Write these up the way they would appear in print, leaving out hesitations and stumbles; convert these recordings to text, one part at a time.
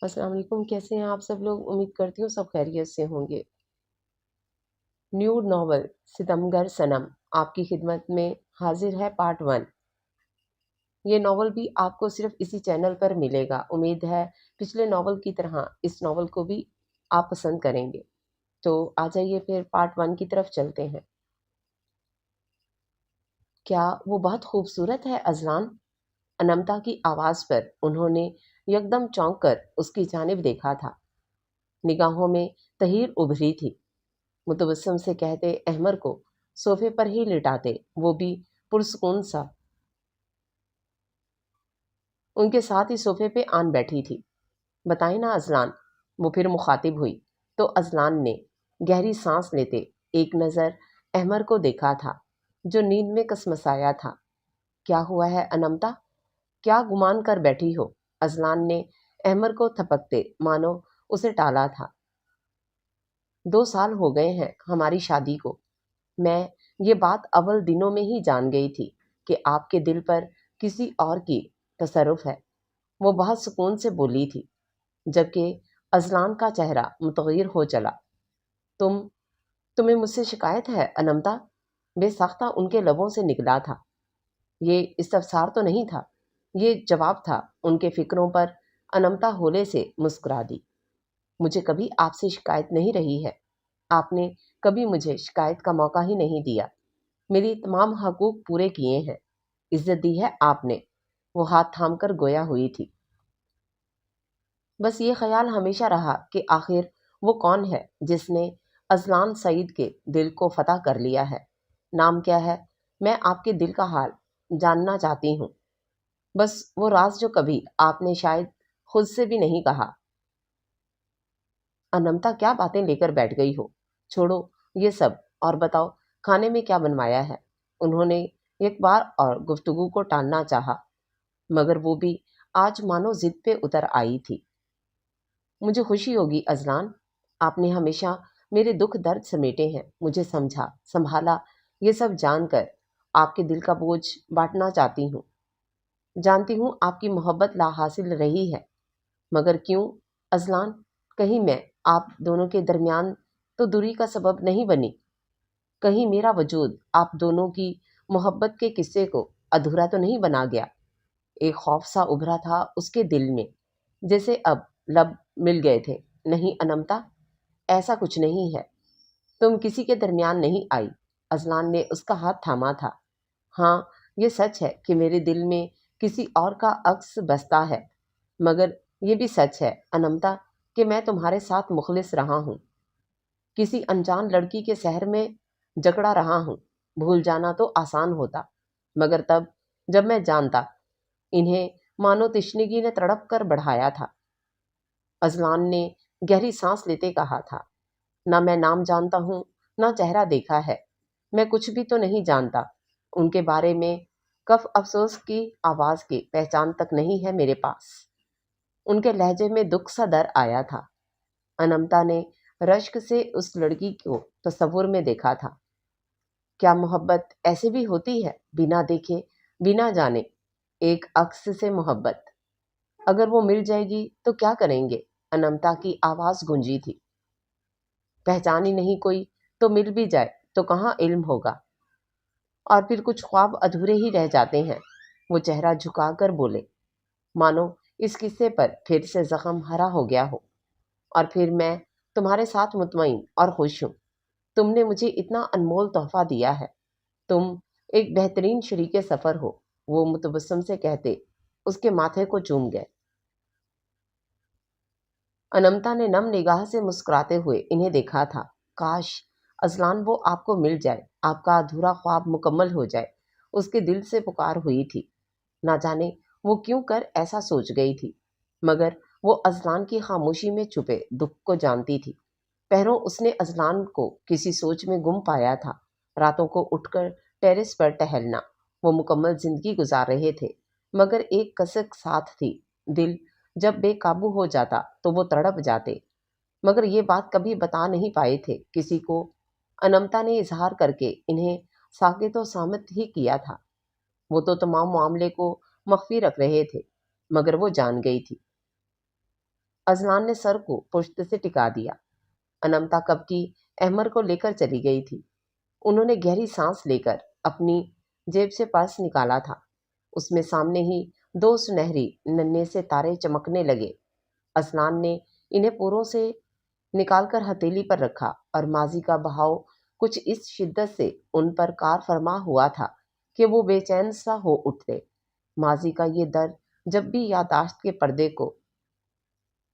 السلام علیکم، کیسے ہیں آپ سب لوگ؟ امید کرتی ہوں سب خیریت سے ہوں گے۔ نیو ناول ستمگر صنم آپ کی خدمت میں حاضر ہے پارٹ 1۔ یہ ناول بھی آپ کو صرف اسی چینل پر ملے گا۔ امید ہے پچھلے ناول کی طرح اس ناول کو بھی آپ پسند کریں گے۔ تو آ جائیے پھر پارٹ 1 کی طرف چلتے ہیں۔ کیا وہ بہت خوبصورت ہے اذلان؟ انمتا کی آواز پر انہوں نے یکدم چونک کر اس کی جانب دیکھا تھا۔ نگاہوں میں تحیر ابھری تھی۔ متبسم سے کہتے احمر کو صوفے پر ہی لٹاتے، وہ بھی پرسکون سا۔ ان کے ساتھ ہی صوفے پہ آن بیٹھی تھی۔ بتائیں نا اذلان، وہ پھر مخاطب ہوئی تو اذلان نے گہری سانس لیتے ایک نظر احمر کو دیکھا تھا جو نیند میں کسمسایا تھا۔ کیا ہوا ہے انمتا؟ کیا گمان کر بیٹھی ہو؟ اذلان نے احمر کو تھپکتے مانو اسے ٹالا تھا۔ 2 سال ہو گئے ہیں ہماری شادی کو۔ میں یہ بات اول دنوں میں ہی جان گئی تھی کہ آپ کے دل پر کسی اور کی تصرف ہے۔ وہ بہت سکون سے بولی تھی، جبکہ اذلان کا چہرہ متغیر ہو چلا۔ تمہیں مجھ سے شکایت ہے انمتا؟ بے ساختہ ان کے لبوں سے نکلا تھا۔ یہ استفسار تو نہیں تھا، یہ جواب تھا ان کے فکروں پر۔ انمتا ہولے سے مسکرا دی۔ مجھے کبھی آپ سے شکایت نہیں رہی ہے۔ آپ نے کبھی مجھے شکایت کا موقع ہی نہیں دیا۔ میری تمام حقوق پورے کیے ہیں، عزت دی ہے آپ نے۔ وہ ہاتھ تھام کر گویا ہوئی تھی۔ بس یہ خیال ہمیشہ رہا کہ آخر وہ کون ہے جس نے اذلان سعید کے دل کو فتح کر لیا ہے۔ نام کیا ہے؟ میں آپ کے دل کا حال جاننا چاہتی ہوں۔ بس وہ راز جو کبھی آپ نے شاید خود سے بھی نہیں کہا۔ انمتا کیا باتیں لے کر بیٹھ گئی ہو؟ چھوڑو یہ سب اور بتاؤ کھانے میں کیا بنوایا ہے؟ انہوں نے ایک بار اور گفتگو کو ٹالنا چاہا، مگر وہ بھی آج مانو ضد پہ اتر آئی تھی۔ مجھے خوشی ہوگی اذلان، آپ نے ہمیشہ میرے دکھ درد سمیٹے ہیں، مجھے سمجھا سنبھالا۔ یہ سب جان کر آپ کے دل کا بوجھ بانٹنا چاہتی ہوں۔ جانتی ہوں آپ کی محبت لا حاصل رہی ہے، مگر کیوں اذلان؟ کہیں میں آپ دونوں کے درمیان تو دوری کا سبب نہیں بنی؟ کہیں میرا وجود آپ دونوں کی محبت کے قصے کو ادھورا تو نہیں بنا گیا؟ ایک خوف سا ابھرا تھا اس کے دل میں، جیسے اب لب مل گئے تھے۔ نہیں انمتا، ایسا کچھ نہیں ہے۔ تم کسی کے درمیان نہیں آئی۔ اذلان نے اس کا ہاتھ تھاما تھا۔ ہاں یہ سچ ہے کہ میرے دل میں کسی اور کا عکس بستا ہے، مگر یہ بھی سچ ہے انمتا کہ میں تمہارے ساتھ مخلص رہا ہوں۔ کسی انجان لڑکی کے سحر میں جکڑا رہا ہوں۔ بھول جانا تو آسان ہوتا، مگر تب جب میں جانتا، انہیں مانو تشنگی نے تڑپ کر بڑھایا تھا۔ اذلان نے گہری سانس لیتے کہا تھا، نہ میں نام جانتا ہوں، نہ چہرہ دیکھا ہے۔ میں کچھ بھی تو نہیں جانتا ان کے بارے میں۔ کف افسوس کی آواز کی پہچان تک نہیں ہے میرے پاس۔ ان کے لہجے میں دکھ سا در آیا تھا۔ انمتا نے رشک سے اس لڑکی کو تصور میں دیکھا تھا۔ کیا محبت ایسے بھی ہوتی ہے؟ بنا دیکھے بنا جانے ایک عکس سے محبت؟ اگر وہ مل جائے گی تو کیا کریں گے؟ انمتا کی آواز گونجی تھی۔ پہچان ہی نہیں کوئی تو مل بھی جائے تو کہاں علم ہوگا؟ اور پھر کچھ خواب ادھورے ہی رہ جاتے ہیں۔ وہ چہرہ جھکا کر بولے، مانو اس قصے پر پھر سے زخم ہرا ہو گیا ہو۔ اور پھر میں تمہارے ساتھ مطمئن اور خوش ہوں۔ تم نے مجھے اتنا انمول تحفہ دیا ہے۔ تم ایک بہترین شریک سفر ہو۔ وہ متبسم سے کہتے اس کے ماتھے کو چوم گئے۔ انمتا نے نم نگاہ سے مسکراتے ہوئے انہیں دیکھا تھا۔ کاش اذلان وہ آپ کو مل جائے، آپ کا ادھورا خواب مکمل ہو جائے۔ اس کے دل سے پکار ہوئی تھی۔ نہ جانے وہ کیوں کر ایسا سوچ گئی تھی، مگر وہ اذلان کی خاموشی میں چھپے دکھ کو جانتی تھی۔ پہروں اس نے اذلان کو کسی سوچ میں گم پایا تھا۔ راتوں کو اٹھ کر ٹیرس پر ٹہلنا، وہ مکمل زندگی گزار رہے تھے، مگر ایک کسک ساتھ تھی۔ دل جب بے قابو ہو جاتا تو وہ تڑپ جاتے، مگر یہ بات کبھی بتا نہیں پائے تھے کسی کو۔ انمتا نے اظہار کر کے انہیں ساکت و صامت ہی کیا تھا۔ وہ تو تمام معاملے کو مخفی رکھ رہے تھے، مگر وہ جان گئی تھی۔ अजलान ने सर को पुश्त से टिका दिया। अनमता कब की अहमर को लेकर चली गई थी। उन्होंने गहरी सांस लेकर अपनी जेब से पर्स निकाला था। उसमें सामने ही दो सुनहरी नन्हे से तारे चमकने लगे। असलान ने इन्हें पूरों से निकालकर हथेली पर रखा और माजी का बहाव कुछ इस शिद्दत से उन पर कार फरमा हुआ था कि वो बेचैन सा हो उठते। माजी का ये दर्द जब भी यादाश्त के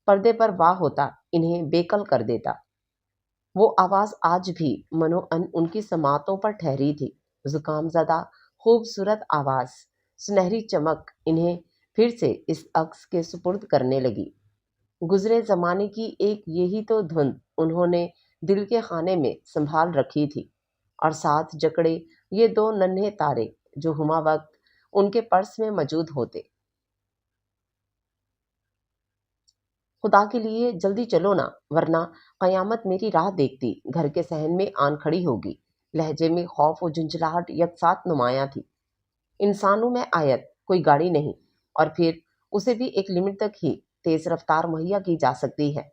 पर्दे पर वाह होता इन्हें बेकल कर देता। वो आवाज आज भी मनोअन उनकी समातों पर ठहरी थी। जुकाम ज़दा खूबसूरत आवाज, सुनहरी चमक इन्हें फिर से इस अक्स के सुपुर्द करने लगी। गुजरे जमाने की एक यही तो धुन उन्होंने दिल के खाने में संभाल रखी थी, और साथ जकड़े ये दो नन्हे तारे जो हुमा वक्त उनके पर्स में मौजूद होते। खुदा के लिए जल्दी चलो ना, वरना कयामत मेरी राह देखती घर के सहन में आन खड़ी होगी। लहजे में खौफ और झुंझलाहट यकसाथ नुमाया थी। इंसानों में आयत कोई गाड़ी नहीं, और फिर उसे भी एक लिमिट तक ही तेज रफ्तार मुहैया की जा सकती है।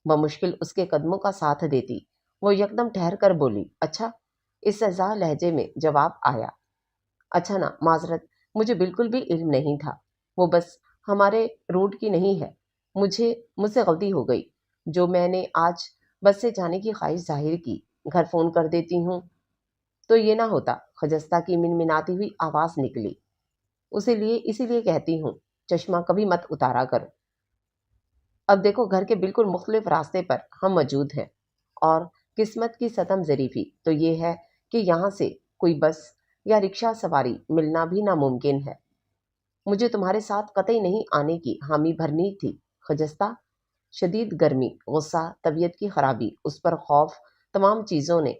बमुश्किल उसके कदमों का साथ देती। वो यकदम ठहर कर बोली, अच्छा। इस सजा लहजे में जवाब आया, अच्छा ना, माजरत, मुझे बिल्कुल भी इल्म नहीं था। वो बस हमारे रूट की नहीं है। मुझसे गलती हो गई। जो मैंने आज बस से जाने की ख्वाहिश जाहिर की, घर फ़ोन कर देती हूँ तो ये ना होता। खजस्ता की मिनमिनाती हुई आवाज़ निकली। इसीलिए कहती हूँ, चश्मा कभी मत उतारा करो। अब देखो, घर के बिल्कुल मुख्तलिफ रास्ते पर हम मौजूद हैं, और किस्मत की सतम ज़रीफ़ी तो ये है कि यहाँ से कोई बस या रिक्शा सवारी मिलना भी नामुमकिन है। मुझे तुम्हारे साथ कतई नहीं आने की हामी भरनी थी खजस्ता। शदीद गर्मी, गुस्सा, तबीयत की खराबी, उस पर खौफ, तमाम चीज़ों ने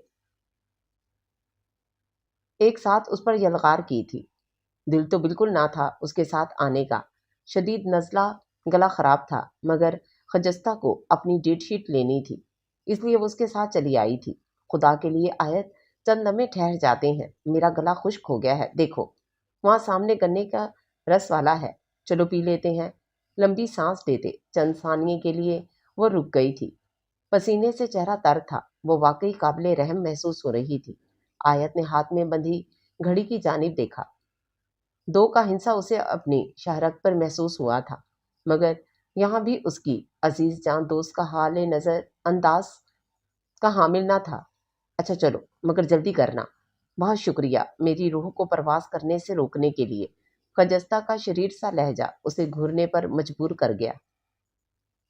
एक साथ उस पर यलगार की थी। दिल तो बिल्कुल ना था उसके साथ आने का। शदीद नज़ला, गला ख़राब था, मगर खजस्ता को अपनी डेट शीट लेनी थी, इसलिए वो उसके साथ चली आई थी। खुदा के लिए आयत, चंद लम्हे ठहर जाते हैं, मेरा गला खुश्क हो गया है। देखो, वहाँ सामने गन्ने का रस वाला है, चलो पी लेते हैं। लंबी सांस लेते चंद सानिये के लिए वो रुक गई थी। पसीने से चेहरा तर था। वो वाकई काबिले रहम महसूस हो रही थी। आयत ने हाथ में बंधी घड़ी की जानिब देखा। दो का हिंसा उसे अपनी शहरत पर महसूस हुआ था, मगर यहाँ भी उसकी अजीज जान दोस्त का हाल नज़र अंदाज का हामिल ना था। अच्छा चलो, मगर जल्दी करना। बहुत शुक्रिया मेरी रूह को परवास करने से रोकने के लिए। खजस्ता का शरीर सा लहजा उसे घूरने पर मजबूर कर गया।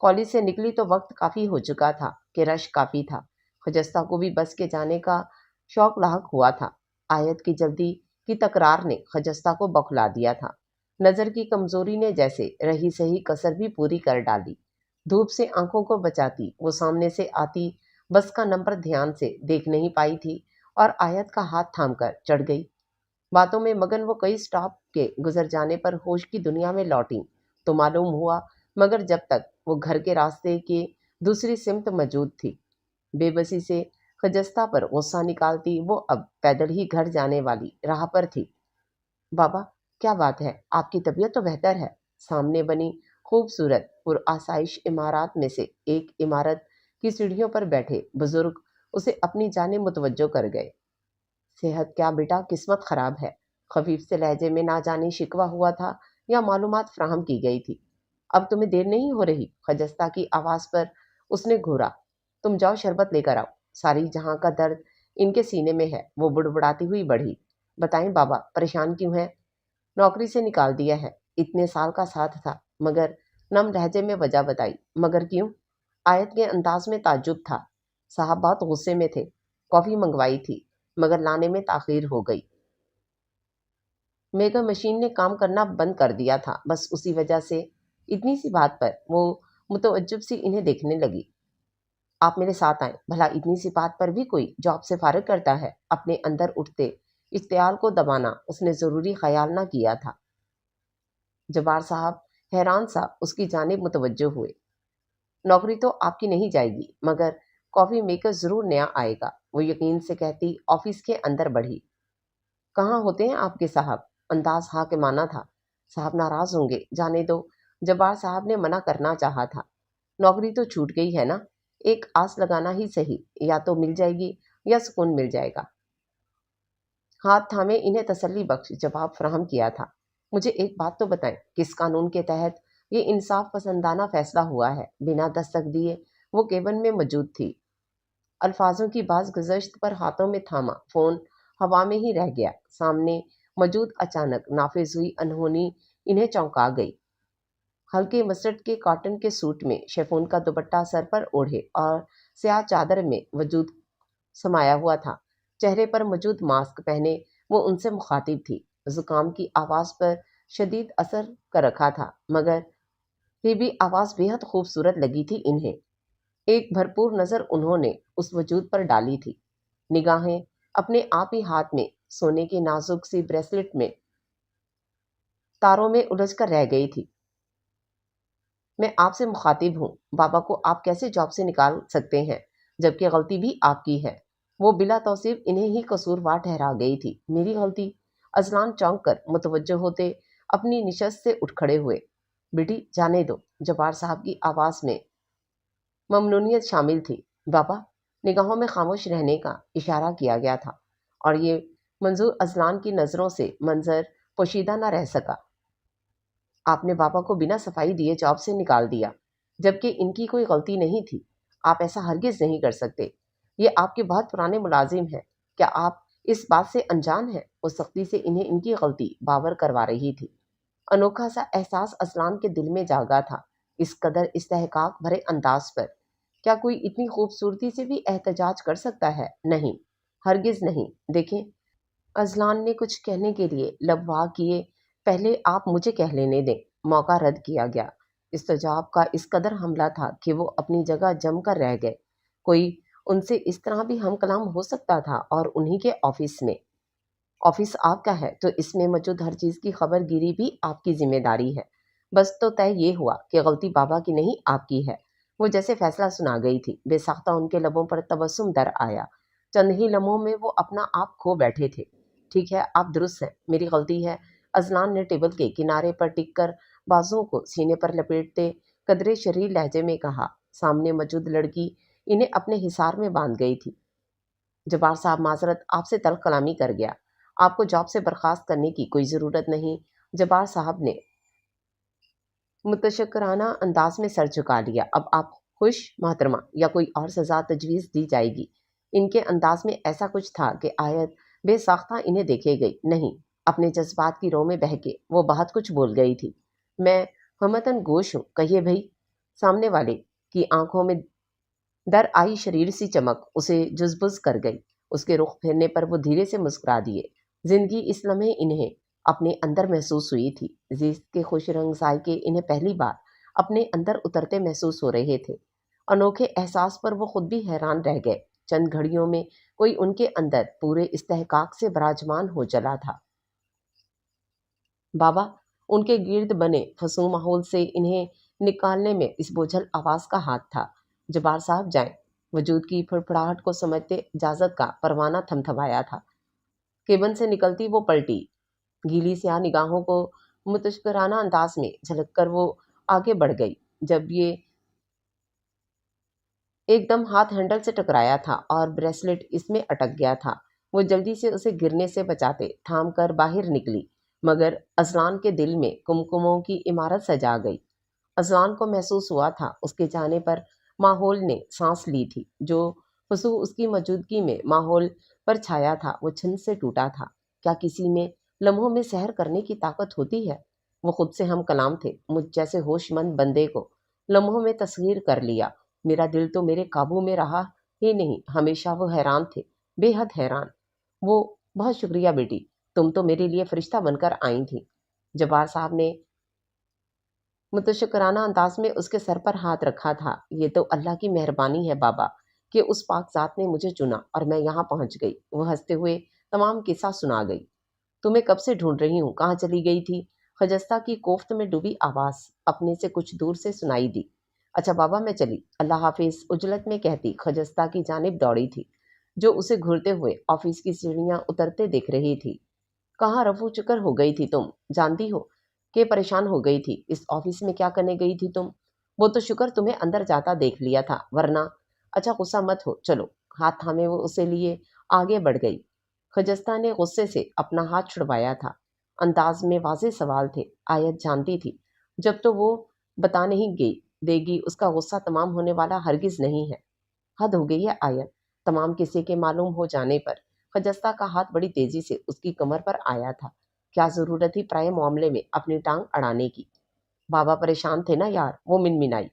कॉलेज से निकली तो वक्त काफ़ी हो चुका था कि रश काफ़ी था। खजस्ता को भी बस के जाने का शौक लाहक हुआ था। आयत की जल्दी की तकरार ने खजस्ता को बौखला दिया था। नज़र की कमज़ोरी ने जैसे रही सही कसर भी पूरी कर डाली। धूप से आंखों को बचाती वो सामने से आती बस का नंबर ध्यान से देख नहीं पाई थी, और आयत का हाथ थामकर चढ़ गई। बातों में मगन वो कई स्टॉप के गुजर जाने पर होश की दुनिया में लौटी तो मालूम हुआ, मगर जब तक वो घर के रास्ते के दूसरी सिमत मौजूद थी। बेबसी से खजस्ता पर गुस्सा निकालती वो अब पैदल ही घर जाने वाली राह पर थी। बाबा, क्या बात है, आपकी तबीयत तो बेहतर है। सामने बनी खूबसूरत पुरआसाइश इमारत में से एक इमारत की सीढ़ियों पर बैठे बुजुर्ग उसे अपनी जाने मुतवज्जो कर गए। सेहत क्या बेटा, किस्मत खराब है। खफीफ से लहजे में ना जाने शिकवा हुआ था या मालूमात फ्राहम की गई थी। अब तुम्हें देर नहीं हो रही? खजस्ता की आवाज़ पर उसने घूरा। तुम जाओ, शरबत लेकर आओ। सारी जहां का दर्द इनके सीने में है। वो बुड़बुड़ाती हुई बढ़ी। बताएं बाबा, परेशान क्यों हैं? नौकरी से निकाल दिया है। इतने साल का साथ था, मगर नम लहजे में वजह बताई। मगर क्यों? आयत के अंदाज में ताज्जुब था। साहब बहुत गुस्से में थे। कॉफ़ी मंगवाई थी, मगर लाने में ताखीर हो गई। मेगा मशीन ने काम करना बंद कर दिया था, बस उसी वजह से। इतनी सी बात पर वो मुतअज्जिब सी इन्हें देखने लगी। आप मेरे साथ आए। भला इतनी सी बात पर भी कोई जॉब से फारिग करता है? अपने अंदर उठते इश्तियाल को दबाना उसने ज़रूरी ख्याल ना किया था। जब्बार साहब हैरान सा उसकी जानिब मुतवज्जो हुए। नौकरी तो आपकी नहीं जाएगी, मगर कॉफ़ी मेकर ज़रूर नया आएगा, वो यकीन से कहती ऑफिस के अंदर बढ़ी। कहाँ होते हैं आपके साहब? अंदाज हाँ के माना था। साहब नाराज़ होंगे, जाने दो। जब्बार साहब ने मना करना चाहा था, नौकरी तो छूट गई है ना, एक आस लगाना ही सही, या तो मिल जाएगी या सुकून मिल जाएगा। हाथ थामे इन्हें तसल्ली बख्श जवाब फराहम किया था। मुझे एक बात तो बताएं, किस कानून के तहत ये इंसाफ पसंदाना फैसला हुआ है? बिना दस्तक दिए वो केबिन में मौजूद थी। अल्फाजों की बाज गुज़श्त पर हाथों में थामा फ़ोन हवा में ही रह गया। सामने मौजूद अचानक नाफिज हुई अनहोनी इन्हें चौंका गई। हल्के मस्टर्ड के कॉटन के सूट में शेफोन का दुपट्टा सर पर ओढ़े और स्याह चादर में वजूद समाया हुआ था। चेहरे पर मौजूद मास्क पहने वो उनसे मुखातिब थी। जुकाम की आवाज़ पर शदीद असर कर रखा था, मगर फिर भी आवाज़ बेहद खूबसूरत लगी थी इन्हें। एक भरपूर नज़र उन्होंने उस वजूद पर डाली थी। निगाहें अपने आप ही हाथ में सोने के नाजुक सी ब्रेसलेट में तारों में उलझ कर रह गई थी। मैं आपसे मुखातिब हूँ। बाबा को आप कैसे जॉब से निकाल सकते हैं, जबकि गलती भी आपकी है? वो बिला तौसीफ इन्हें ही कसूरवार ठहरा गई थी। मेरी गलती? अजलान चौंक कर मुतवज्जो होते अपनी निशस्त से उठ खड़े हुए। बेटी जाने दो। जब्बार साहब की आवाज़ में ममनूनियत शामिल थी। बाबा, निगाहों में खामोश रहने का इशारा किया गया था और ये मंजूर अजलान की नज़रों से मंजर पोशीदा न रह सका। आपने बाबा को बिना सफाई दिए जॉब से निकाल दिया, जबकि इनकी कोई गलती नहीं थी। आप ऐसा हरगिज़ नहीं कर सकते। ये आपके बहुत पुराने मुलाजिम हैं। क्या आप इस बात से अनजान हैं? वो सख्ती से इन्हें इनकी गलती बावर करवा रही थी। अनोखा सा एहसास असलान के दिल में जागा था। इस कदर इस्तेहकाक भरे अंदाज पर क्या कोई इतनी खूबसूरती से भी एहतजाज कर सकता है? नहीं, हरगिज़ नहीं। देखें, अजलान ने कुछ कहने के लिए लब वाह किए। पहले आप मुझे कह लेने दें। मौका रद्द किया गया। इस्तजाब का इस कदर हमला था कि वो अपनी जगह जम कर रह गए। कोई उनसे इस तरह भी हम कलाम हो सकता था, और उन्हीं के ऑफिस में। ऑफिस आपका है तो इसमें मौजूद हर चीज़ की खबरगिरी भी आपकी जिम्मेदारी है। बस तो तय ये हुआ कि गलती बाबा की नहीं, आपकी है। वो जैसे फैसला सुना गई थी, बेसाख्ता उनके लबों पर तबस्सुम दर आया। चंद ही लम्हों में वो अपना आप खो बैठे थे। ठीक है, आप दुरुस्त हैं, मेरी गलती है। अजलान ने टेबल के किनारे पर टिक कर बाजुओं को सीने पर लपेटते कदरे शरीर लहजे में कहा। सामने मौजूद लड़की इन्हें अपने हिसार में बांध गई थी। जब्बार साहब, माजरत, आपसे तल्ख कलामी कर गया। आपको जॉब से बर्खास्त करने की कोई ज़रूरत नहीं। जब्बार साहब ने मुतशक्किराना अंदाज में सर झुका लिया। अब आप खुश मोहतरमा, या कोई और सज़ा तजवीज़ दी जाएगी? इनके अंदाज में ऐसा कुछ था कि आयत बेसाख्ता इन्हें देखे गई। नहीं, अपने जज्बात की रो में बह के वो बहुत कुछ बोल गई थी। मैं हमतन गोश हूँ, कहिए भाई। सामने वाले की आंखों में दर आई शरीर सी चमक उसे जुज़बुज़ कर गई। उसके रुख फेरने पर वो धीरे से मुस्कुरा दिए। जिंदगी इस लम्हे इन्हें अपने अंदर महसूस हुई थी। जीत के खुश रंग जायके इन्हें पहली बार अपने अंदर उतरते महसूस हो रहे थे। अनोखे एहसास पर वो खुद भी हैरान रह गए। चंद घड़ियों में कोई उनके अंदर पूरे इस्तेहकाक से विराजमान हो चला था। बाबा, उनके गिर्द बने फसू माहौल से इन्हें निकालने में इस बोझल आवाज़ का हाथ था। जब्बार साहब जाएं। वजूद की फड़फड़ाहट को समझते इजाज़त का परवाना थमथमाया था। केबिन से निकलती वो पलटी। गीली स्याह निगाहों को मुतशक्किराना अंदाज में झलक कर वो आगे बढ़ गई। जब ये एकदम हाथ हैंडल से टकराया था और ब्रेसलेट इसमें अटक गया था। वो जल्दी से उसे गिरने से बचाते थाम कर बाहर निकली, मगर अजलान के दिल में कुमकुमों की इमारत सजा गई। अजलान को महसूस हुआ था उसके जाने पर माहौल ने सांस ली थी। जो खुशबू उसकी मौजूदगी में माहौल पर छाया था वो छिन से टूटा था। क्या किसी में लम्हों में सहर करने की ताकत होती है? वो खुद से हम कलाम थे। मुझ जैसे होशमंद बंदे को लम्हों में तस्खीर कर लिया। मेरा दिल तो मेरे काबू में रहा ही नहीं, हमेशा वो हैरान थे, बेहद हैरान। वो, बहुत शुक्रिया बेटी, तुम तो मेरे लिए फरिश्ता बनकर आई थी। जब्बार साहब ने मुतशक्किराना अंदाज में उसके सर पर हाथ रखा था। ये तो अल्लाह की मेहरबानी है बाबा, कि उस पाक ज़ात ने मुझे चुना और मैं यहाँ पहुँच गई। वह हंसते हुए तमाम किस्सा सुना गई। तुम्हें कब से ढूंढ रही हूँ, कहाँ चली गई थी? खजस्ता की कोफ्त में डूबी आवाज़ अपने से कुछ दूर से सुनाई दी। अच्छा बाबा, मैं चली, अल्लाह हाफिज, उजलत में कहती खजस्ता की जानिब दौड़ी थी, जो उसे घूरते हुए ऑफिस की सीढ़ियाँ उतरते दिख रही थी। कहाँ रफू चुकर हो गई थी तुम? जानती हो कि परेशान हो गई थी। इस ऑफिस में क्या करने गई थी तुम? वो तो शुक्र तुम्हें अंदर जाता देख लिया था, वरना। अच्छा गुस्सा मत हो, चलो। हाथ थामे वो उसे लिए आगे बढ़ गई। खजस्ता ने गुस्से से अपना हाथ छुड़वाया था। अंदाज में वाज़ेह सवाल थे। आयत जानती थी जब तो वो बता नहीं गई देगी उसका गुस्सा तमाम होने वाला हरगिज नहीं है। हद हो गई है आयत। तमाम किस्से के मालूम हो जाने पर खजस्ता का हाथ बड़ी तेजी से उसकी कमर पर आया था। क्या जरूरत थी प्राय मामले में अपनी टांग अड़ाने की। बाबा परेशान थे ना यार, वो मिनमिनाई।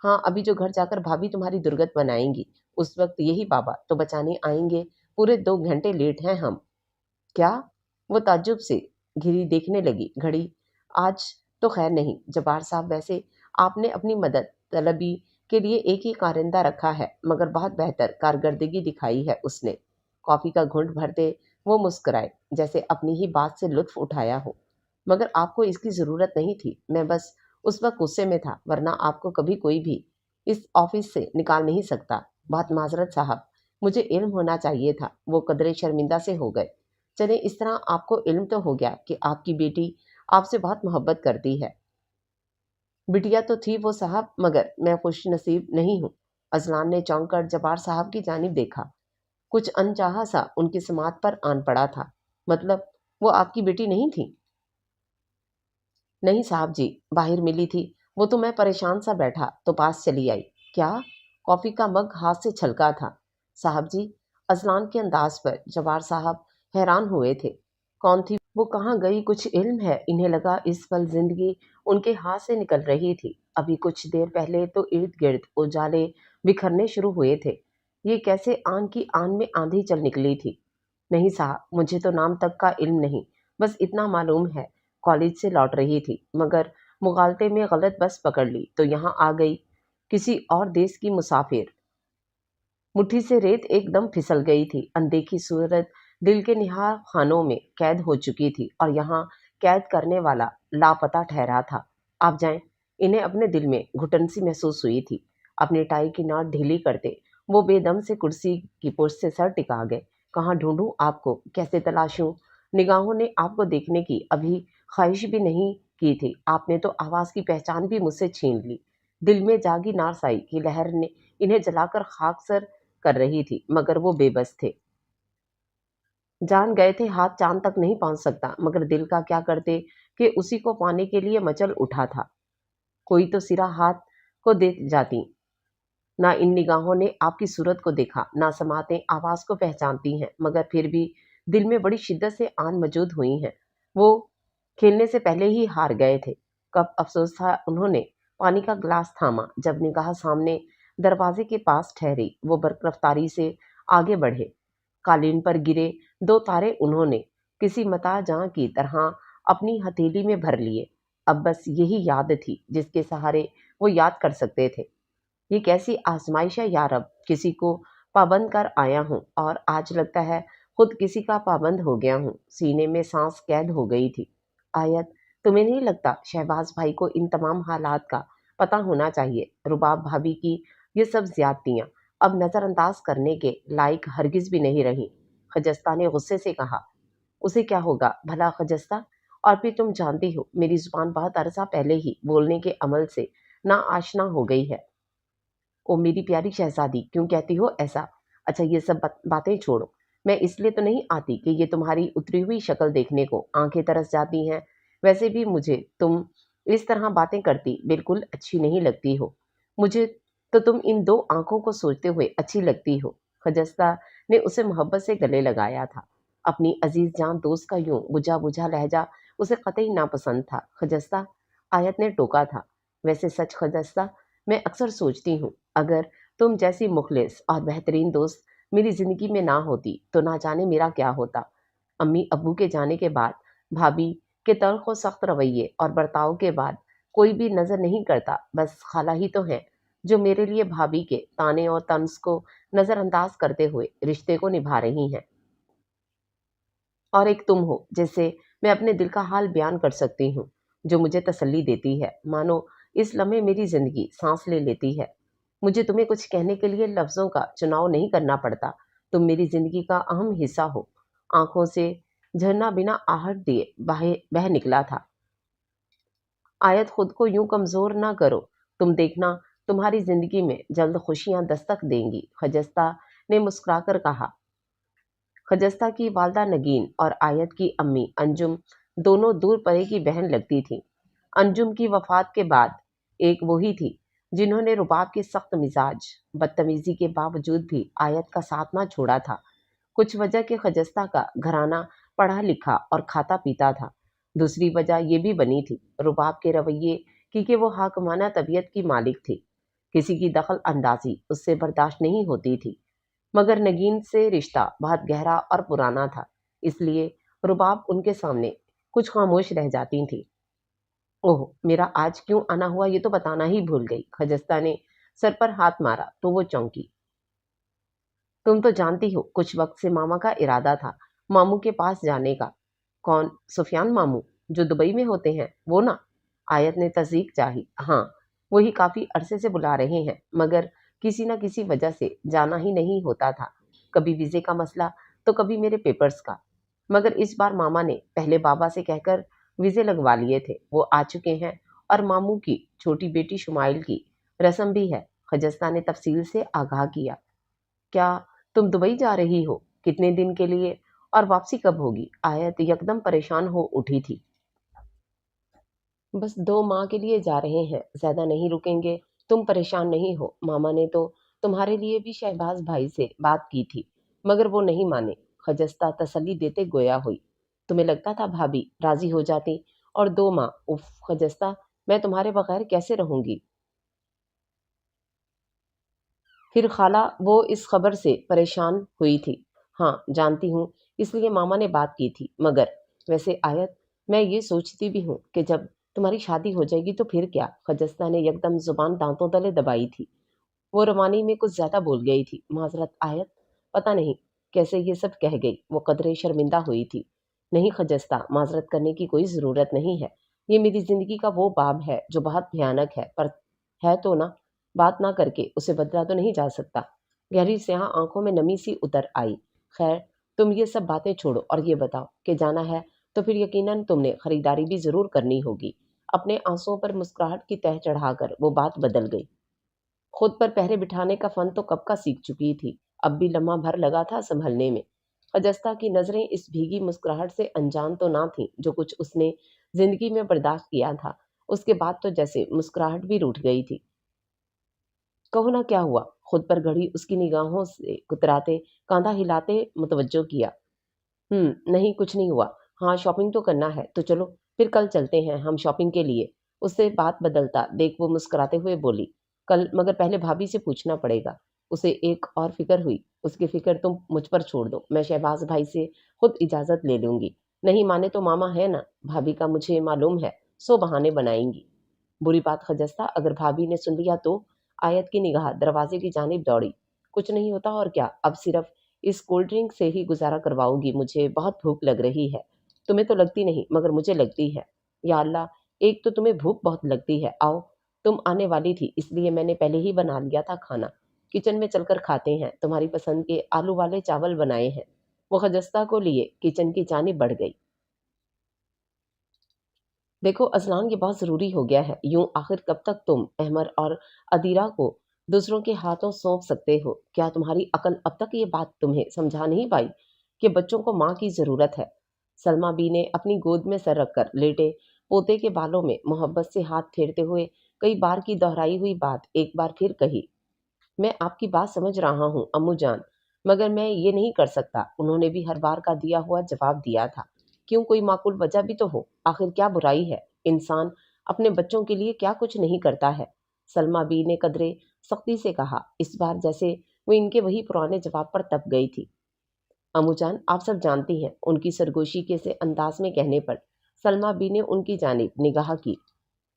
हाँ, अभी जो घर जाकर भाभी तुम्हारी दुर्गत बनाएंगी, उस वक्त यही बाबा तो बचाने आएंगे। पूरे 2 घंटे लेट हैं हम। क्या? वो ताज्जुब से घिरी देखने लगी घड़ी। आज तो खैर नहीं जब्बार साहब, वैसे आपने अपनी मदद तलबी के लिए एक ही कारिंदा रखा है, मगर बहुत बेहतर कारकर्दगी दिखाई है उसने। कॉफ़ी का घूंट भरते वो मुस्कुराए, जैसे अपनी ही बात से लुत्फ उठाया हो। मगर आपको इसकी ज़रूरत नहीं थी, मैं बस उस वक्त गुस्से में था, वरना आपको कभी कोई भी इस ऑफिस से निकाल नहीं सकता। बहुत माजरत साहब, मुझे इल्म होना चाहिए था। वो कदरे शर्मिंदा से हो गए। चले, इस तरह आपको इल्म तो हो गया कि आपकी बेटी आपसे बहुत मोहब्बत करती है। बिटिया तो थी वो साहब, मगर मैं खुश नसीब नहीं हूँ। अजलान ने चौंक कर जब्बार साहब की जानिब देखा। कुछ अनचाहा सा उनकी समात पर आन पड़ा था। मतलब वो आपकी बेटी नहीं थी? नहीं साहब जी, बाहर मिली थी। वो तो मैं परेशान सा बैठा तो पास चली आई। क्या? कॉफ़ी का मग हाथ से छलका था। साहब जी, अजलान के अंदाज पर जवार साहब हैरान हुए थे। कौन थी वो, कहाँ गई, कुछ इल्म है? इन्हें लगा इस पल जिंदगी उनके हाथ से निकल रही थी। अभी कुछ देर पहले तो इर्द गिर्द उजाले बिखरने शुरू हुए थे। ये कैसे आन की आन में आंधी चल निकली थी? नहीं साहब, मुझे तो नाम तक का इल्म नहीं। बस इतना मालूम है कॉलेज से लौट रही थी, मगर मुगालते में गलत बस पकड़ ली तो यहाँ आ गई। किसी और देश की मुसाफिर। मुट्ठी से रेत एकदम फिसल गई थी। अनदेखी सूरत दिल के निहार खानों में कैद हो चुकी थी और यहाँ कैद करने वाला लापता ठहरा था। आप जाएं। इन्हें अपने दिल में घुटन सी महसूस हुई थी। अपनी टाई की नाट ढीली करते वो बेदम से कुर्सी की पुष्ट से सर टिका गए। कहाँ ढूंढूं आपको, कैसे तलाशूं? निगाहों ने आपको देखने की अभी ख्वाहिश भी नहीं की थी, आपने तो आवाज की पहचान भी मुझसे छीन ली। दिल में जागी नारसाई की लहर ने इन्हें जलाकर खाक सर कर रही थी, मगर वो बेबस थे। जान गए थे हाथ चांद तक नहीं पहुंच सकता, मगर दिल का क्या करते कि उसी को पाने के लिए मचल उठा था। कोई तो सिरा हाथ को दे जाती। ना इन निगाहों ने आपकी सूरत को देखा, ना समातें आवाज को पहचानती हैं, मगर फिर भी दिल में बड़ी शिद्दत से आन मौजूद हुई हैं। वो खेलने से पहले ही हार गए थे। कब अफसोस था उन्होंने पानी का गिलास थामा जब निगाह सामने दरवाजे के पास ठहरी। वो बर्क रफ्तारी से आगे बढ़े। कालीन पर गिरे 2 तारे उन्होंने किसी मता जहां की तरह अपनी हथेली में भर लिए। अब बस यही याद थी जिसके सहारे वो याद कर सकते थे। ये कैसी आजमाइश है यार, अब किसी को पाबंद कर आया हूँ और आज लगता है खुद किसी का पाबंद हो गया हूँ। सीने में सांस कैद हो गई थी। आयत, तुम्हें नहीं लगता शहबाज भाई को इन तमाम हालात का पता होना चाहिए? रुबाब भाभी की ये सब ज्यादतियां अब नजरअंदाज करने के लायक हरगिज भी नहीं रही। खजस्ता ने गुस्से से कहा। उसे क्या होगा भला खजस्ता? और फिर तुम जानती हो मेरी जुबान बहुत अरसा पहले ही बोलने के अमल से ना आशना हो गई है। ओ मेरी प्यारी शहजादी, क्यों कहती हो ऐसा? अच्छा ये सब बातें छोड़ो। मैं इसलिए तो नहीं आती कि ये तुम्हारी उतरी हुई शक्ल देखने को आंखें तरस जाती हैं। वैसे भी मुझे तुम इस तरह बातें करती बिल्कुल अच्छी नहीं लगती हो। मुझे तो तुम इन 2 आंखों को सोचते हुए अच्छी लगती हो। खजस्ता ने उसे मोहब्बत से गले लगाया था। अपनी अजीज जान दोस्त का यूं बुझा बुझा लहजा उसे कतई नापसंद था। खजस्ता, आयत ने टोका था। वैसे सच खजस्ता, मैं अक्सर सोचती हूँ अगर तुम जैसी मुखलिस और बेहतरीन दोस्त मेरी जिंदगी में ना होती तो ना जाने मेरा क्या होता। अम्मी अब्बू के जाने के बाद, भाभी के तल्ख और सख्त रवैये और बर्ताव के बाद कोई भी नजर नहीं करता। बस खाला ही तो हैं जो मेरे लिए भाभी के ताने और तंज को नजरअंदाज करते हुए रिश्ते को निभा रही हैं। और एक तुम हो जिससे मैं अपने दिल का हाल बयान कर सकती हूँ, जो मुझे तसल्ली देती है, मानो इस लम्हे मेरी जिंदगी सांस ले लेती है। मुझे तुम्हें कुछ कहने के लिए लफ्जों का चुनाव नहीं करना पड़ता। तुम मेरी जिंदगी का अहम हिस्सा हो। आंखों से झरना बिना आहट दिए बह निकला था। आयत, खुद को यूं कमजोर ना करो। तुम देखना, तुम्हारी जिंदगी में जल्द खुशियां दस्तक देंगी, खजस्ता ने मुस्कुराकर कहा। खजस्ता की वालदा नगीन और आयत की अम्मी अंजुम दोनों दूर परे की बहन लगती थीं। अंजुम की वफात के बाद एक वही थी जिन्होंने रुबाब के सख्त मिजाज, बदतमीजी के बावजूद भी आयत का साथ ना छोड़ा था। कुछ वजह के खजस्ता का घराना पढ़ा लिखा और खाता पीता था। दूसरी वजह यह भी बनी थी रुबाब के रवैये की कि वो हाकमाना तबीयत की मालिक थी। किसी की दखल अंदाजी उससे बर्दाश्त नहीं होती थी। मगर नगीन से रिश्ता बहुत गहरा और पुराना था, इसलिए रुबाब उनके सामने कुछ खामोश रह जाती थी। ओह, मेरा आज क्यों आना हुआ ये तो बताना ही भूल गई। खजस्ता ने सर पर हाथ मारा तो वो चौंकी। तुम तो जानती हो कुछ वक्त से मामा का इरादा था मामू के पास जाने का। कौन, सुफियान मामू जो दुबई में होते हैं वो ना? आयत ने तस्दीक चाही। हाँ, वही काफी अरसे से बुला रहे हैं, मगर किसी न किसी वजह से जाना ही नहीं होता था। कभी वीजे का मसला तो कभी मेरे पेपर्स का। मगर इस बार मामा ने पहले बाबा से कहकर वीजे लगवा लिए थे, वो आ चुके हैं और मामू की छोटी बेटी शुमाइल की रस्म भी है। खजस्ता ने तफसील से आगाह किया। क्या तुम दुबई जा रही हो? कितने दिन के लिए और वापसी कब होगी? आयत यकदम परेशान हो उठी थी। बस 2 माह के लिए जा रहे हैं, ज्यादा नहीं रुकेंगे। तुम परेशान नहीं हो, मामा ने तो तुम्हारे लिए भी शहबाज भाई से बात की थी, मगर वो नहीं माने। खजस्ता तसल्ली देते गोया हुई। तुम्हें लगता था भाभी राजी हो जाती? और 2 माह, उफ खजस्ता, मैं तुम्हारे बगैर कैसे रहूंगी? फिर खाला वो इस खबर से परेशान हुई थी। हाँ जानती हूँ, इसलिए मामा ने बात की थी। मगर वैसे आयत, मैं ये सोचती भी हूँ कि जब तुम्हारी शादी हो जाएगी तो फिर क्या? खजस्ता ने एकदम जुबान दांतों तले दबाई थी। वो रवानी में कुछ ज्यादा बोल गई थी। माजरत आयत, पता नहीं कैसे ये सब कह गई। वो कदरे शर्मिंदा हुई थी। नहीं खजस्ता, माजरत करने की कोई ज़रूरत नहीं है। ये मेरी ज़िंदगी का वो बाब है जो बहुत भयानक है, पर है तो ना, बात ना करके उसे बदला तो नहीं जा सकता। गहरी स्याह आंखों में नमी सी उतर आई। खैर, तुम ये सब बातें छोड़ो और ये बताओ कि जाना है तो फिर यकीनन तुमने खरीदारी भी ज़रूर करनी होगी। अपने आंसुओं पर मुस्कुराहट की तह चढ़ाकर वो बात बदल गई। खुद पर पहरे बिठाने का फन तो कब का सीख चुकी थी, अब भी लम्हा भर लगा था संभलने में। अजस्ता की नजरें इस भीगी मुस्कुराहट से अनजान तो ना थी जो कुछ उसने जिंदगी में बर्दाश्त किया था। उसके बाद तो जैसे मुस्कुराहट भी रूठ गई थी। कहो ना क्या हुआ? खुद पर घड़ी उसकी निगाहों से कुतराते, कांधा हिलाते मुतवज्जो किया। नहीं कुछ नहीं हुआ। हाँ शॉपिंग तो करना है, तो चलो फिर कल चलते हैं हम शॉपिंग के लिए। उससे बात बदलता देख वो मुस्कुराते हुए बोली। कल, मगर पहले भाभी से पूछना पड़ेगा। उसे एक और फिक्र हुई। उसकी फिक्र तुम मुझ पर छोड़ दो, मैं शहबाज भाई से खुद इजाजत ले लूंगी। नहीं माने तो मामा है ना, भाभी का मुझे मालूम है, सो बहाने बनाएंगी। बुरी बात खजस्ता, अगर भाभी ने सुन लिया तो? आयत की निगाह दरवाजे की जानिब दौड़ी। कुछ नहीं होता और क्या, अब सिर्फ इस कोल्ड ड्रिंक से ही गुजारा करवाओगी? मुझे बहुत भूख लग रही है। तुम्हें तो लगती नहीं, मगर मुझे लगती है। या अल्लाह, एक तो तुम्हें भूख बहुत लगती है। आओ, तुम आने वाली थी इसलिए मैंने पहले ही बना लिया था खाना। किचन में चलकर खाते हैं, तुम्हारी पसंद के आलू वाले चावल बनाए हैं। वो खजस्ता को लिए किचन की जानिब बढ़ गई। देखो अज़लान, ये बहुत ज़रूरी हो गया है। यूं आखिर कब तक तुम अहमर और अदीरा को दूसरों के हाथों सौंप सकते हो? क्या तुम्हारी अकल अब तक ये बात तुम्हें समझा नहीं पाई कि बच्चों को माँ की ज़रूरत है? सलमा बी ने अपनी गोद में सर रखकर लेटे पोते के बालों में मोहब्बत से हाथ फेरते हुए कई बार की दोहराई हुई बात एक बार फिर कही। मैं आपकी बात समझ रहा हूँ अम्मू जान, मगर मैं ये नहीं कर सकता। उन्होंने भी हर बार का दिया हुआ जवाब दिया था। क्यों, कोई माकूल वजह भी तो हो। आखिर क्या बुराई है? इंसान अपने बच्चों के लिए क्या कुछ नहीं करता है? सलमा बी ने कदरे सख्ती से कहा, इस बार जैसे वो इनके वही पुराने जवाब पर तप गई थी। अम्मू जान, आप सब जानती हैं। उनकी सरगोशी के से अंदाज में कहने पर सलमा बी ने उनकी जानिब निगाह की।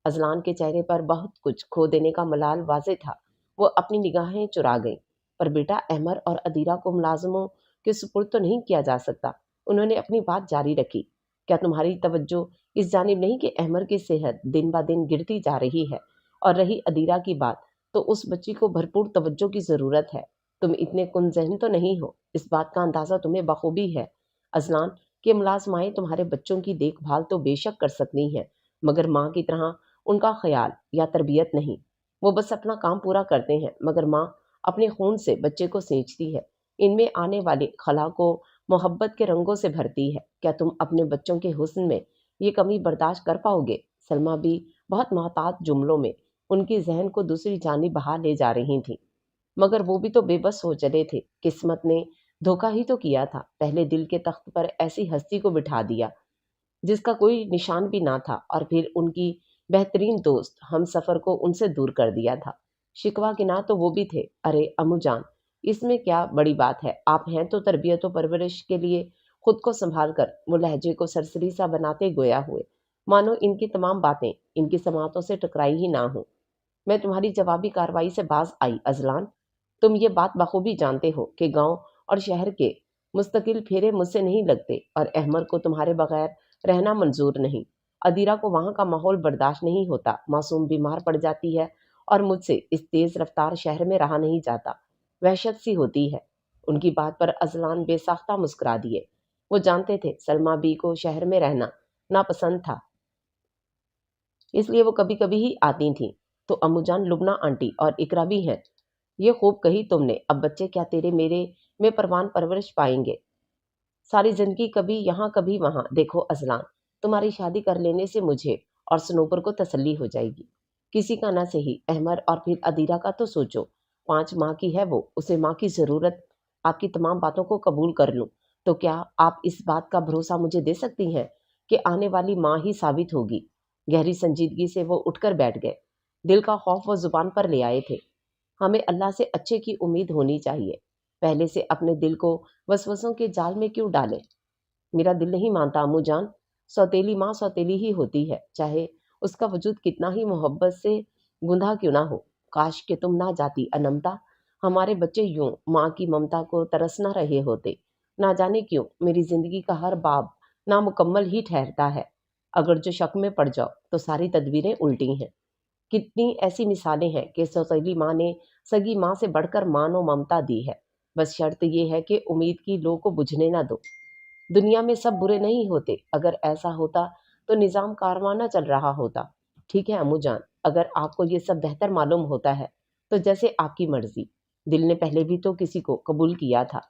अजलान के चेहरे पर बहुत कुछ खो देने का मलाल वाज़े था। वो अपनी निगाहें चुरा गईं। पर बेटा, अहमर और अदीरा को मुलाज़िमों के सुपुर्द तो नहीं किया जा सकता। उन्होंने अपनी बात जारी रखी। क्या तुम्हारी तवज्जो इस जानिब नहीं कि अहमर की सेहत दिन ब दिन गिरती जा रही है? और रही अदीरा की बात, तो उस बच्ची को भरपूर तवज्जो की ज़रूरत है। तुम इतने कुन ज़हन तो नहीं हो, इस बात का अंदाज़ा तुम्हें बखूबी है अजलान, कि मुलाज़माएँ तुम्हारे बच्चों की देखभाल तो बेशक कर सकती हैं, मगर माँ की तरह उनका ख्याल या तरबियत नहीं। وہ بس اپنا کام پورا کرتے ہیں، مگر ماں اپنے خون سے بچے کو سینچتی ہے، ان میں آنے والے خلا کو محبت کے رنگوں سے بھرتی ہے۔ کیا تم اپنے بچوں کے حسن میں یہ کمی برداشت کر پاؤ گے؟ سلمہ بھی بہت محتاط جملوں میں ان کی ذہن کو دوسری جانب بہا لے جا رہی تھیں، مگر وہ بھی تو بے بس ہو چلے تھے۔ قسمت نے دھوکہ ہی تو کیا تھا، پہلے دل کے تخت پر ایسی ہستی کو بٹھا دیا جس کا کوئی نشان بھی نہ تھا، اور پھر ان کی بہترین دوست ہم سفر کو ان سے دور کر دیا تھا۔ شکوہ کنار تو وہ بھی تھے۔ ارے امو جان، اس میں کیا بڑی بات ہے؟ آپ ہیں تو تربیت و پرورش کے لیے خود کو سنبھال کر، وہ لہجے کو سرسری سا بناتے گویا ہوئے مانو ان کی تمام باتیں ان کی سماعتوں سے ٹکرائی ہی نہ ہوں۔ میں تمہاری جوابی کارروائی سے باز آئی ازلان۔ تم یہ بات بخوبی جانتے ہو کہ گاؤں اور شہر کے مستقل پھیرے مجھ سے نہیں لگتے، اور احمر کو تمہارے بغیر رہنا منظور نہیں۔ ادیرہ کو وہاں کا ماحول برداشت نہیں ہوتا، معصوم بیمار پڑ جاتی ہے، اور مجھ سے اس تیز رفتار شہر میں رہا نہیں جاتا، وحشت سی ہوتی ہے۔ ان کی بات پر ازلان بے ساختہ مسکرا دیے۔ وہ جانتے تھے سلمہ بی کو شہر میں رہنا ناپسند تھا، اس لیے وہ کبھی کبھی ہی آتی تھیں۔ تو امو جان، لبنہ آنٹی اور اقرا بھی ہیں۔ یہ خوب کہی تم نے۔ اب بچے کیا تیرے میرے میں پروان پرورش پائیں گے؟ ساری زندگی کبھی یہاں کبھی وہاں۔ دیکھو ازلان، تمہاری شادی کر لینے سے مجھے اور سنوبر کو تسلی ہو جائے گی۔ کسی کا نہ صحیح، احمر اور پھر ادیرہ کا تو سوچو۔ 5 ماہ کی ہے وہ، اسے ماں کی ضرورت۔ آپ کی تمام باتوں کو قبول کر لوں تو کیا آپ اس بات کا بھروسہ مجھے دے سکتی ہیں کہ آنے والی ماں ہی ثابت ہوگی؟ گہری سنجیدگی سے وہ اٹھ کر بیٹھ گئے۔ دل کا خوف وہ زبان پر لے آئے تھے۔ ہمیں اللہ سے اچھے کی امید ہونی چاہیے، پہلے سے اپنے دل کو وسوسوں کے جال میں کیوں ڈالیں؟ میرا دل نہیں مانتا امو جان، سوتیلی ماں سوتیلی ہی ہوتی ہے، چاہے اس کا وجود کتنا ہی محبت سے گندھا کیوں نہ ہو۔ کاش کہ تم نہ جاتی انمتا، ہمارے بچے یوں ماں کی ممتا کو ترس نہ رہے ہوتے۔ نہ جانے کیوں میری زندگی کا ہر باب نامکمل ہی ٹھہرتا ہے۔ اگر جو شک میں پڑ جاؤ تو ساری تدبیریں الٹی ہیں۔ کتنی ایسی مثالیں ہیں کہ سوتیلی ماں نے سگی ماں سے بڑھ کر مان و ممتا دی ہے۔ بس شرط یہ ہے کہ امید کی لو کو بجھنے نہ دو۔ دنیا میں سب برے نہیں ہوتے، اگر ایسا ہوتا تو نظام کارواں نہ چل رہا ہوتا۔ ٹھیک ہے امو جان، اگر آپ کو یہ سب بہتر معلوم ہوتا ہے تو جیسے آپ کی مرضی۔ دل نے پہلے بھی تو کسی کو قبول کیا تھا،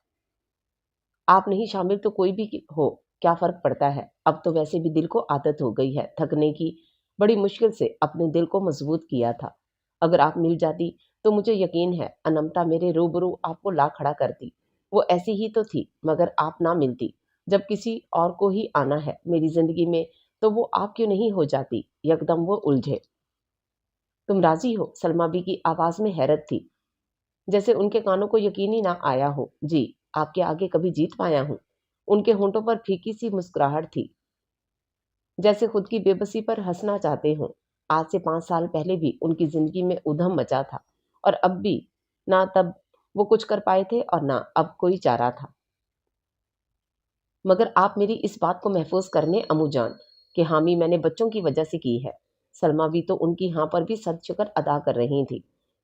آپ نہیں شامل تو کوئی بھی ہو، کیا فرق پڑتا ہے؟ اب تو ویسے بھی دل کو عادت ہو گئی ہے تھکنے کی، بڑی مشکل سے اپنے دل کو مضبوط کیا تھا۔ اگر آپ مل جاتی تو مجھے یقین ہے انمتا میرے روبرو آپ کو لا کھڑا کرتی۔ وہ ایسی ہی تو تھی، مگر آپ نہ ملتی۔ جب کسی اور کو ہی آنا ہے میری زندگی میں تو وہ آپ کیوں نہیں ہو جاتی؟ یکدم وہ الجھے۔ تم راضی ہو؟ سلمہ بی کی آواز میں حیرت تھی، جیسے ان کے کانوں کو یقین ہی نہ آیا ہو۔ جی، آپ کے آگے کبھی جیت پایا ہوں۔ ان کے ہونٹوں پر پھیکی سی مسکراہٹ تھی، جیسے خود کی بے بسی پر ہنسنا چاہتے ہوں۔ آج سے 5 سال پہلے بھی ان کی زندگی میں ادھم مچا تھا، اور اب بھی نہ تب وہ کچھ کر پائے تھے اور نہ اب کوئی چارہ تھا۔ مگر آپ میری اس بات کو محفوظ کرنے امو جان کہ حامی میں نے بچوں کی وجہ سے کی ہے۔ سلمہ بھی تو ان کی ہاں پر بھی صد شکر ادا کر رہی تھی۔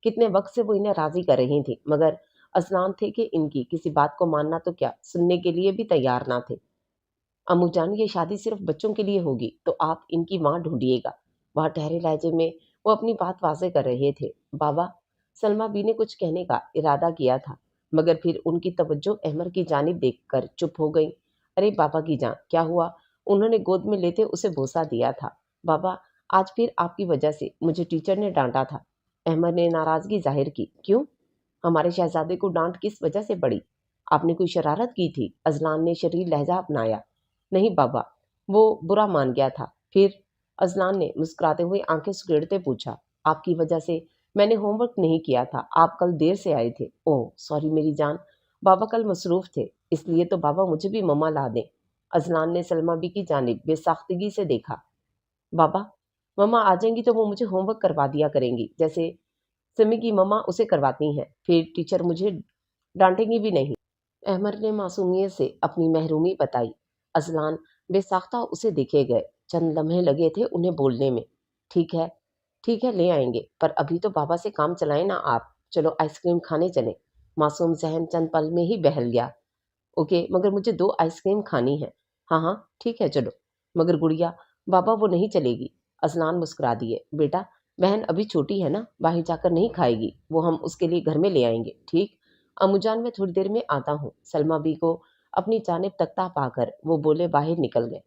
کتنے وقت سے وہ انہیں راضی کر رہی تھی، مگر اسلام تھے کہ ان کی کسی بات کو ماننا تو کیا سننے کے لیے بھی تیار نہ تھے۔ امو جان، یہ شادی صرف بچوں کے لیے ہوگی تو آپ ان کی ماں ڈھونڈیے گا۔ وہاں ٹھہرے لہجے میں وہ اپنی بات واضح کر رہے تھے۔ بابا، سلمہ بی نے کچھ کہنے کا ارادہ کیا تھا، مگر پھر ان کی توجہ احمر کی جانب دیکھ کر چپ ہو گئی۔ ارے بابا کی جان، کیا ہوا؟ انہوں نے گود میں لیتے اسے بوسہ دیا تھا۔ بابا، آج پھر آپ کی وجہ سے مجھے ٹیچر نے ڈانٹا تھا۔ احمد نے ناراضگی ظاہر کی۔ کیوں؟ ہمارے شہزادے کو ڈانٹ کس وجہ سے پڑی؟ آپ نے کوئی شرارت کی تھی؟ ازلان نے شریر لہجہ اپنایا۔ نہیں بابا، وہ برا مان گیا تھا۔ پھر؟ ازلان نے مسکراتے ہوئے آنکھیں سکیڑتے پوچھا۔ آپ کی وجہ سے میں نے ہوم ورک نہیں کیا تھا، آپ کل دیر سے آئے تھے۔ اوہ سوری میری جان، بابا کل مصروف تھے، اس لیے تو بابا مجھے بھی مما لا دیں۔ ازلان نے سلمہ بی کی جانب بے ساختگی سے دیکھا۔ بابا، مما آ جائیں گی تو وہ مجھے ہوم ورک کروا دیا کریں گی، جیسے سمی کی مما اسے کرواتی ہیں، پھر ٹیچر مجھے ڈانٹیں گی بھی نہیں۔ احمد نے معصومیت سے اپنی محرومی بتائی۔ ازلان بے ساختہ اسے دیکھے گئے۔ چند لمحے لگے تھے انہیں بولنے میں۔ ٹھیک ہے، ٹھیک ہے، لے آئیں گے، پر ابھی تو بابا سے کام چلائیں نا آپ۔ چلو آئس کریم کھانے چلیں۔ معصوم ذہن چند پل میں ہی بہل گیا۔ اوکے، مگر مجھے 2 آئس کریم کھانی ہے۔ ہاں ہاں ٹھیک ہے چلو، مگر گڑیا، بابا وہ نہیں چلے گی۔ ازلان مسکرا دیے۔ بیٹا، बहन अभी छोटी है ना, बाहर जाकर नहीं खाएगी, वो हम उसके लिए घर में ले आएंगे, ठीक? अम्मुजान मैं थोड़ी देर में आता हूँ। सलमा बी को अपनी जानिब तकता पाकर वो बोले बाहर निकल गए।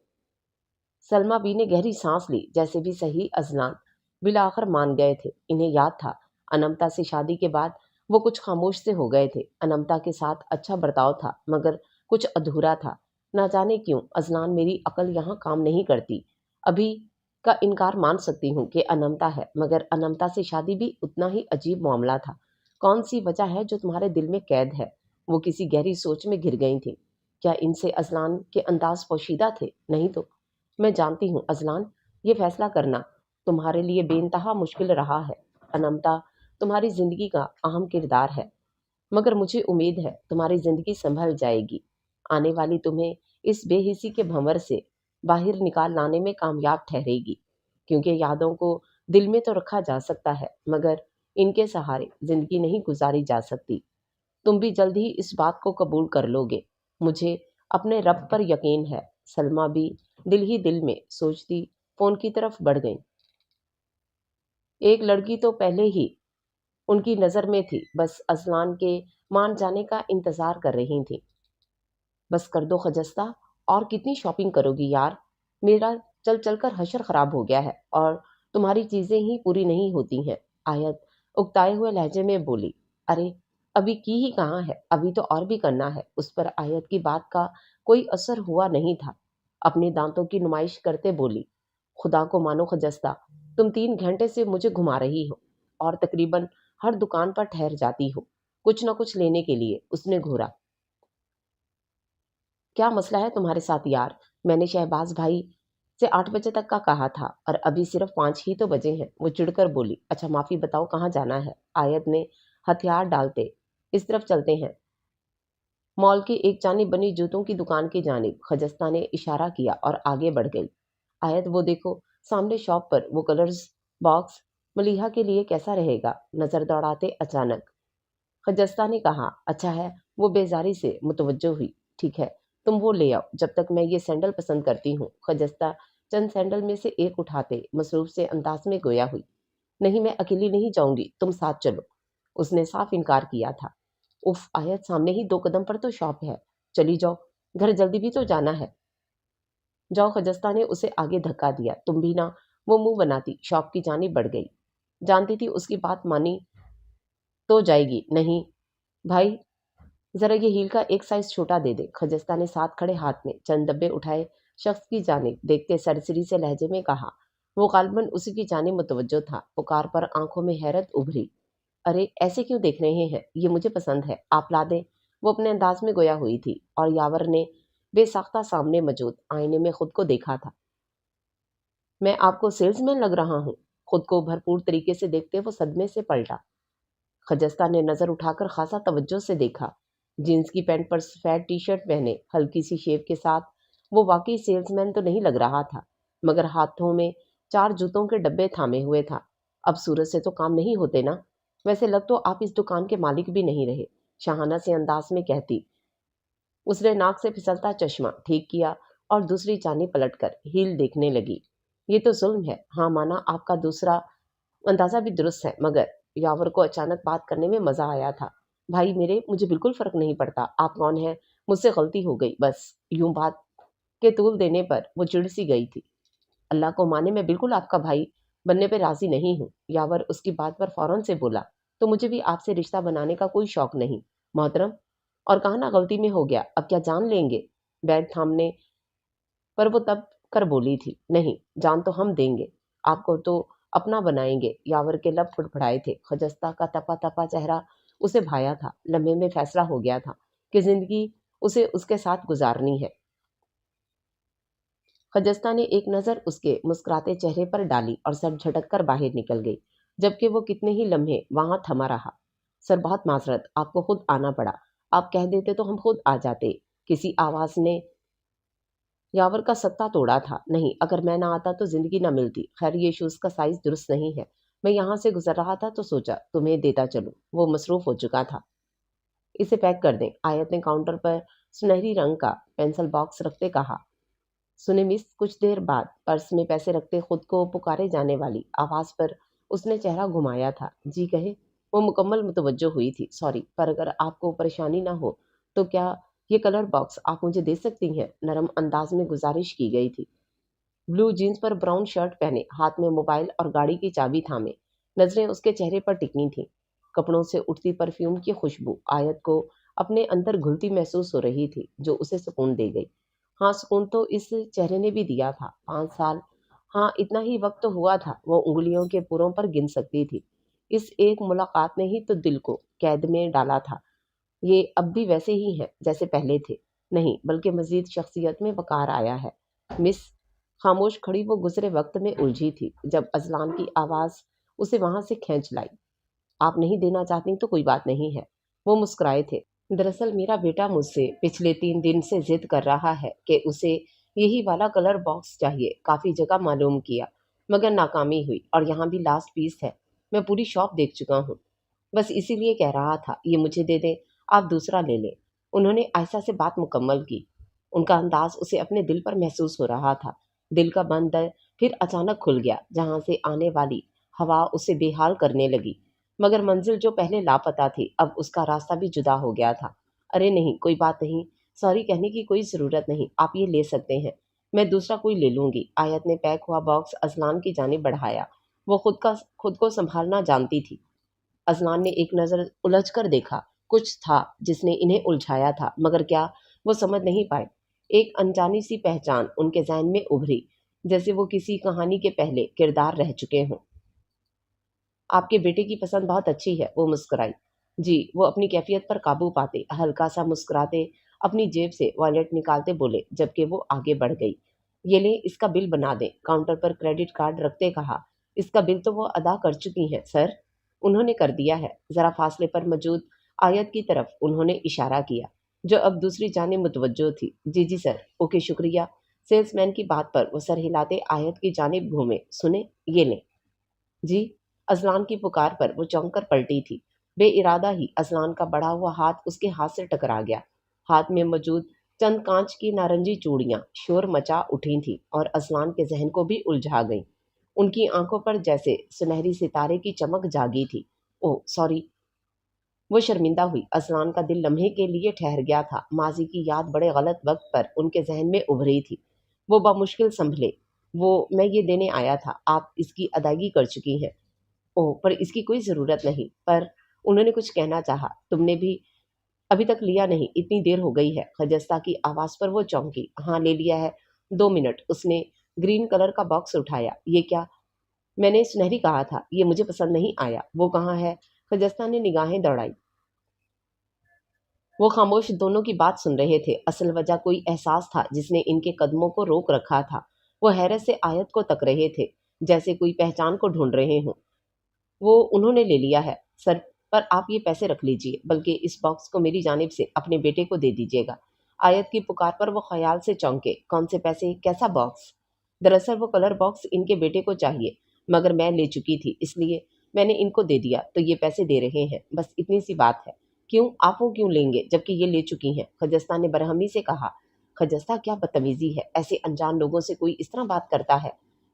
सलमा बी ने गहरी सांस ली। जैसे भी सही अजलान बिलाखिर मान गए थे। इन्हें याद था अनमता से शादी के बाद वो कुछ खामोश से हो गए थे। अनमता के साथ अच्छा बर्ताव था मगर कुछ अधूरा था। ना जाने क्यों अजलान मेरी अकल यहाँ काम नहीं करती। अभी का इनकार मान सकती हूँ कि अनमता है, मगर अनमता से शादी भी उतना ही अजीब मामला था। कौन सी वजह है जो तुम्हारे दिल में कैद है? वो किसी गहरी सोच में घिर गई थी। क्या इनसे अजलान के अंदाज पोशीदा थे? नहीं तो। मैं जानती हूँ अजलान, ये फैसला करना तुम्हारे लिए बेइंतहा मुश्किल रहा है। अनमता तुम्हारी जिंदगी का अहम किरदार है, मगर मुझे उम्मीद है तुम्हारी जिंदगी संभल जाएगी। आने वाली तुम्हें इस बेहिसी के भंवर से बाहर निकाल लाने में कामयाब ठहरेगी, क्योंकि यादों को दिल में तो रखा जा सकता है, मगर इनके सहारे जिंदगी नहीं गुजारी जा सकती। तुम भी जल्द ही इस बात को कबूल कर लोगे। मुझे अपने रब पर यकीन है। सलमा भी दिल ही दिल में सोचती फोन की तरफ बढ़ गई। एक लड़की तो पहले ही उनकी नज़र में थी, बस अजलान के मान जाने का इंतज़ार कर रही थी। बस कर दो खजस्ता, और कितनी शॉपिंग करोगी यार? मेरा चल चल कर हशर ख़राब हो गया है और तुम्हारी चीज़ें ही पूरी नहीं होती हैं। आयत उकताए हुए लहजे में बोली। अरे अभी की ही कहाँ है, अभी तो और भी करना है। उस पर आयत की बात का कोई असर हुआ नहीं था। अपने दांतों की नुमाइश करते बोली, खुदा को मानो खजस्ता, तुम 3 घंटे से मुझे घुमा रही हो और तकरीबन हर दुकान पर ठहर जाती हो कुछ न कुछ लेने के लिए। उसने घूरा। क्या मसला है तुम्हारे साथ यार? मैंने शहबाज भाई से 8 बजे तक का कहा था और अभी सिर्फ 5 ही तो बजे हैं। वो चिढ़कर बोली। अच्छा माफी बताओ, कहाँ जाना है? आयत ने हथियार डालते, इस तरफ चलते हैं। मॉल की एक जानिब बनी जूतों की दुकान की जानिब खजस्ता ने इशारा किया और आगे बढ़ गई। आयत वो देखो, सामने शॉप पर वो कलर्स बॉक्स मलिहा के लिए कैसा रहेगा? नजर दौड़ाते अचानक खजस्ता ने कहा, अच्छा है। वो बेजारी से मुतवज्जो हुई। ठीक है, तुम वो ले आओ, जब तक मैं ये सैंडल पसंद करती हूँ। खजस्ता चंद सैंडल में से एक उठाते मसरूफ से अंदाज में गोया हुई। नहीं, मैं अकेली नहीं जाऊंगी, तुम साथ चलो। उसने साफ इनकार किया था। उफ आयत, सामने ही 2 कदम पर तो शॉप है, चली जाओ, घर जल्दी भी तो जाना है। जाओ। खजस्ता ने उसे आगे धक्का दिया। तुम भी ना। वो मुंह बनाती शॉप की जानिब बढ़ गई। जानती थी उसकी बात मानी तो जाएगी नहीं। भाई जरा ये हील का एक साइज छोटा दे दे। खजस्ता ने साथ खड़े हाथ में चंद डब्बे उठाए शख्स की जानिब देखते सरसरी से लहजे में कहा। वो गालबन उसी की जानिब मुतवज्जो था। पुकार पर आंखों में हैरत उभरी। अरे ऐसे क्यों देख रहे हैं? ये मुझे पसंद है, आप ला दें। वो अपने अंदाज में गोया हुई थी और यावर ने बेसाख्ता सामने मौजूद आईने में खुद को देखा था। मैं आपको सेल्समैन लग रहा हूँ? खुद को भरपूर तरीके से देखते वो सदमे से पलटा। खजस्ता ने नजर उठाकर खासा तवज्जो से देखा। जींस की पैंट पर सफेद टी शर्ट पहने हल्की सी शेव के साथ वो वाकई सेल्समैन तो नहीं लग रहा था, मगर हाथों में 4 जूतों के डब्बे थामे हुए था। अब सूरत से तो काम नहीं होते ना। वैसे लग तो आप इस दुकान के मालिक भी नहीं रहे, शाहाना से अंदाज में कहती। उसने नाक से फिसलता चश्मा ठीक किया और दूसरी जानिब पलटकर हील देखने लगी। ये तो जुल्म है। हाँ माना, आपका दूसरा अंदाजा भी दुरुस्त है, मगर यावर को अचानक बात करने में मजा आया था। भाई मेरे, मुझे बिल्कुल फर्क नहीं पड़ता आप कौन हैं, मुझसे गलती हो गई बस। यूं बात के तूल देने पर वो चिढ़ सी गई थी। अल्लाह को माने, मैं बिल्कुल आपका भाई बनने पे राजी नहीं हूँ। यावर उसकी बात पर फौरन से बोला। तो मुझे भी आपसे रिश्ता बनाने का कोई शौक नहीं मोहतरम। और कहा ना गलती में हो गया, अब क्या जान लेंगे? बैग थामने पर वो तब कर बोली थी, नहीं जान तो हम देंगे, आपको तो अपना बनाएंगे। यावर के लब फुड़फुड़ाए थे। खजस्ता का तपा तपा चेहरा उसे भाया था। लम्हे में फैसला हो गया था कि जिंदगी उसे उसके साथ गुजारनी है। खजस्ता ने एक नज़र उसके मुस्कुराते चेहरे पर डाली और सर झटक कर बाहर निकल गई, जबकि वो कितने ही लम्हे वहां थमा रहा। सर बहुत माजरत, आपको खुद आना पड़ा। आप कह देते तो हम खुद आ जाते। किसी आवाज ने यावर का सत्ता तोड़ा था। नहीं, अगर मैं ना आता तो जिंदगी ना मिलती। खैर ये शूज का साइज दुरुस्त नहीं है। मैं यहाँ से गुजर रहा था तो सोचा तुम्हें देता चलूं। वो मसरूफ हो चुका था। इसे पैक कर दें। आयत ने काउंटर पर सुनहरी रंग का पेंसिल बॉक्स रखते कहा। सुने मिस, कुछ देर बाद पर्स में पैसे रखते खुद को पुकारे जाने वाली आवाज पर उसने चेहरा घुमाया था। जी कहे। वो मुकम्मल मुतवज्जो हुई थी। सॉरी, पर अगर आपको परेशानी ना हो तो क्या ये कलर बॉक्स आप मुझे दे सकती हैं? नरम अंदाज में गुजारिश की गई थी। ब्लू जीन्स पर ब्राउन शर्ट पहने, हाथ में मोबाइल और गाड़ी की चाबी थामे, नजरें उसके चेहरे पर टिकनी थीं। कपड़ों से उठती परफ्यूम की खुशबू आयत को अपने अंदर घुलती महसूस हो रही थी, जो उसे सुकून दे गई। हाँ, सुकून तो इस चेहरे ने भी दिया था। 5 साल, हाँ इतना ही वक्त तो हुआ था, वो उंगलियों के पुरों पर गिन सकती थी। इस एक मुलाकात ने ही तो दिल को कैद में डाला था। ये अब भी वैसे ही हैं जैसे पहले थे। नहीं, बल्कि मजीद शख्सियत में वकार आया है। मिस। खामोश खड़ी वो गुजरे वक्त में उलझी थी जब अजलान की आवाज़ उसे वहां से खींच लाई। आप नहीं देना चाहती तो कोई बात नहीं है। वो मुस्कुराए थे। दरअसल मेरा बेटा मुझसे पिछले 3 दिन से जिद कर रहा है कि उसे यही वाला कलर बॉक्स चाहिए। काफ़ी जगह मालूम किया, मगर नाकामी हुई, और यहाँ भी लास्ट पीस है। मैं पूरी शॉप देख चुका हूँ। बस इसीलिए कह रहा था, ये मुझे दे दे, आप दूसरा ले लें। उन्होंने आयशा से बात मुकम्मल की। उनका अंदाज उसे अपने दिल पर महसूस हो रहा था। दिल का बंद दर फिर अचानक खुल गया, जहां से आने वाली हवा उसे बेहाल करने लगी। मगर मंजिल जो पहले लापता थी, अब उसका रास्ता भी जुदा हो गया था। अरे नहीं, कोई बात नहीं, सॉरी कहने की कोई ज़रूरत नहीं, आप ये ले सकते हैं। मैं दूसरा कोई ले लूंगी। आयत ने पैक हुआ बॉक्स अजलान की जानिब बढ़ाया। वो खुद को संभालना जानती थी। अजलान ने एक नज़र उलझ कर देखा। कुछ था जिसने इन्हें उलझाया था, मगर क्या, वो समझ नहीं पाए। एक अनजानी सी पहचान उनके जहन में उभरी, जैसे वो किसी कहानी के पहले किरदार रह चुके हों। आपके बेटे की पसंद बहुत अच्छी है, वो मुस्कुराई। जी, वो अपनी कैफियत पर काबू पाते हल्का सा मुस्कुराते अपनी जेब से वॉलेट निकालते बोले, जबकि वो आगे बढ़ गई। ये ले, इसका बिल बना दें। काउंटर पर क्रेडिट कार्ड रखते कहा। इसका बिल तो वो अदा कर चुकी हैं सर। उन्होंने कर दिया है। जरा फासले पर मौजूद आयत की तरफ उन्होंने इशारा किया, जो अब दूसरी जाने मुतवज्जो थी। जी जी सर, ओके शुक्रिया। सेल्समैन की बात पर वो सर हिलाते आयत की जानिब घूमे। सुने, ये लें। जी। अजलान की पुकार पर वो चौंक कर पलटी थी। बेइरादा ही अजलान का बढ़ा हुआ हाथ उसके हाथ से टकरा गया। हाथ में मौजूद चंद कांच की नारंगी चूड़ियां शोर मचा उठी थीं और अजलान के जहन को भी उलझा गईं। उनकी आंखों पर जैसे सुनहरी सितारे की चमक जागी थी। Oh sorry. वो शर्मिंदा हुई। अजलान का दिल लम्हे के लिए ठहर गया था। माजी की याद बड़े गलत वक्त पर उनके जहन में उभरी थी। वो बामुश्किल संभले। वो, मैं ये देने आया था, आप इसकी अदायगी कर चुकी हैं। ओह, पर इसकी कोई ज़रूरत नहीं। पर उन्होंने कुछ कहना चाहा। तुमने भी अभी तक लिया नहीं, इतनी देर हो गई है। खजस्ता की आवाज़ पर वो चौंकी। हाँ, ले लिया है। 2 मिनट। उसने ग्रीन कलर का बॉक्स उठाया। ये क्या? मैंने सुनहरी कहा था, ये मुझे पसंद नहीं आया। वो कहाँ है? खजस्ता ने निगाहें दौड़ाई। वो खामोश दोनों की बात सुन रहे थे। असल वजह कोई एहसास था जिसने इनके कदमों को रोक रखा था। वो हैरत से आयत को तक रहे थे, जैसे कोई पहचान को ढूंढ रहे हों। वो उन्होंने ले लिया है सर, पर आप ये पैसे रख लीजिए, बल्कि इस बॉक्स को मेरी जानिब से अपने बेटे को दे दीजिएगा। आयत की पुकार पर वो ख्याल से चौंके। कौन से पैसे? कैसा बॉक्स? दरअसल वो कलर बॉक्स इनके बेटे को चाहिए, मगर मैं ले चुकी थी, इसलिए मैंने इनको दे दिया, तो ये पैसे दे रहे हैं, बस इतनी सी बात है। क्यों, आप वो क्यों लेंगे जबकि ये ले चुकी हैं? खजस्ता ने बरहमी से कहा। खजस्ता, क्या बदतमीजी है, ऐसे अनजान लोगों से कोई इस तरह बात करता है।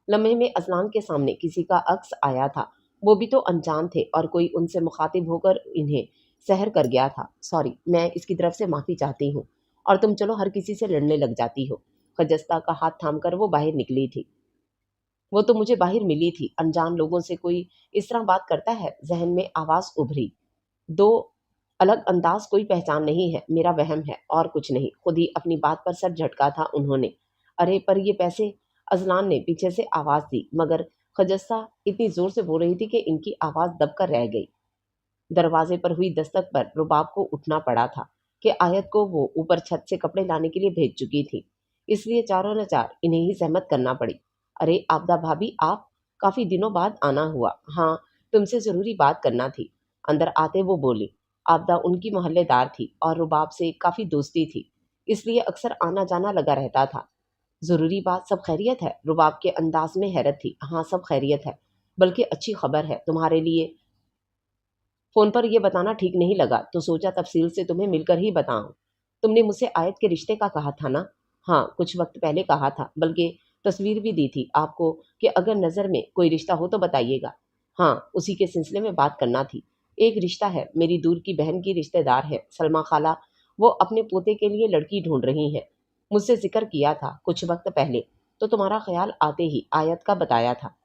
लम्हे में अजलान के सामने किसी का अक्स आया था। वो भी तो अनजान थे, और कोई उनसे मुखातिब होकर इन्हें सहर कर गया था। सॉरी, मैं इसकी तरफ से माफ़ी चाहती हूँ। और तुम चलो हर किसी से लड़ने लग जाती हो। खजस्ता का हाथ थामकर वो बाहर निकली थी। वो तो मुझे बाहर मिली थी। अनजान लोगों से कोई इस तरह बात करता है? जहन में आवाज़ उभरी। दो अलग अंदाज कोई पहचान नहीं है, मेरा वहम है और कुछ नहीं। खुद ही अपनी बात पर सर झटका था उन्होंने। अरे पर ये पैसे, अजलान ने पीछे से आवाज़ दी, मगर खजस्ता इतनी ज़ोर से बोल रही थी कि इनकी आवाज़ दबकर रह गई। दरवाजे पर हुई दस्तक पर रुबाब को उठना पड़ा था कि आयत को वो ऊपर छत से कपड़े लाने के लिए भेज चुकी थी, इसलिए चारों न चार इन्हें ही सहमत करना पड़ी। अरे आबदा भाभी, आप, काफ़ी दिनों बाद आना हुआ। हाँ, तुमसे ज़रूरी बात करना थी। अंदर आते वो बोली। आबदा उनकी मोहल्लेदार थी और रुबाब से काफ़ी दोस्ती थी, इसलिए अक्सर आना जाना लगा रहता था। ज़रूरी बात, सब खैरियत है? रुबाब के अंदाज में हैरत थी। हाँ, सब खैरियत है, बल्कि अच्छी खबर है तुम्हारे लिए। फ़ोन पर यह बताना ठीक नहीं लगा, तो सोचा तफसील से तुम्हें मिलकर ही बताऊं। तुमने मुझसे आयत के रिश्ते का कहा था ना? हाँ, कुछ वक्त पहले कहा था, बल्कि तस्वीर भी दी थी आपको कि अगर नज़र में कोई रिश्ता हो तो बताइएगा। हाँ, उसी के सिलसिले में बात करना थी। एक रिश्ता है, मेरी दूर की बहन की रिश्तेदार है सलमा खाला। वो अपने पोते के लिए लड़की ढूंढ रही हैं। मुझसे जिक्र किया था कुछ वक्त पहले, तो तुम्हारा ख्याल आते ही आयत का बताया था।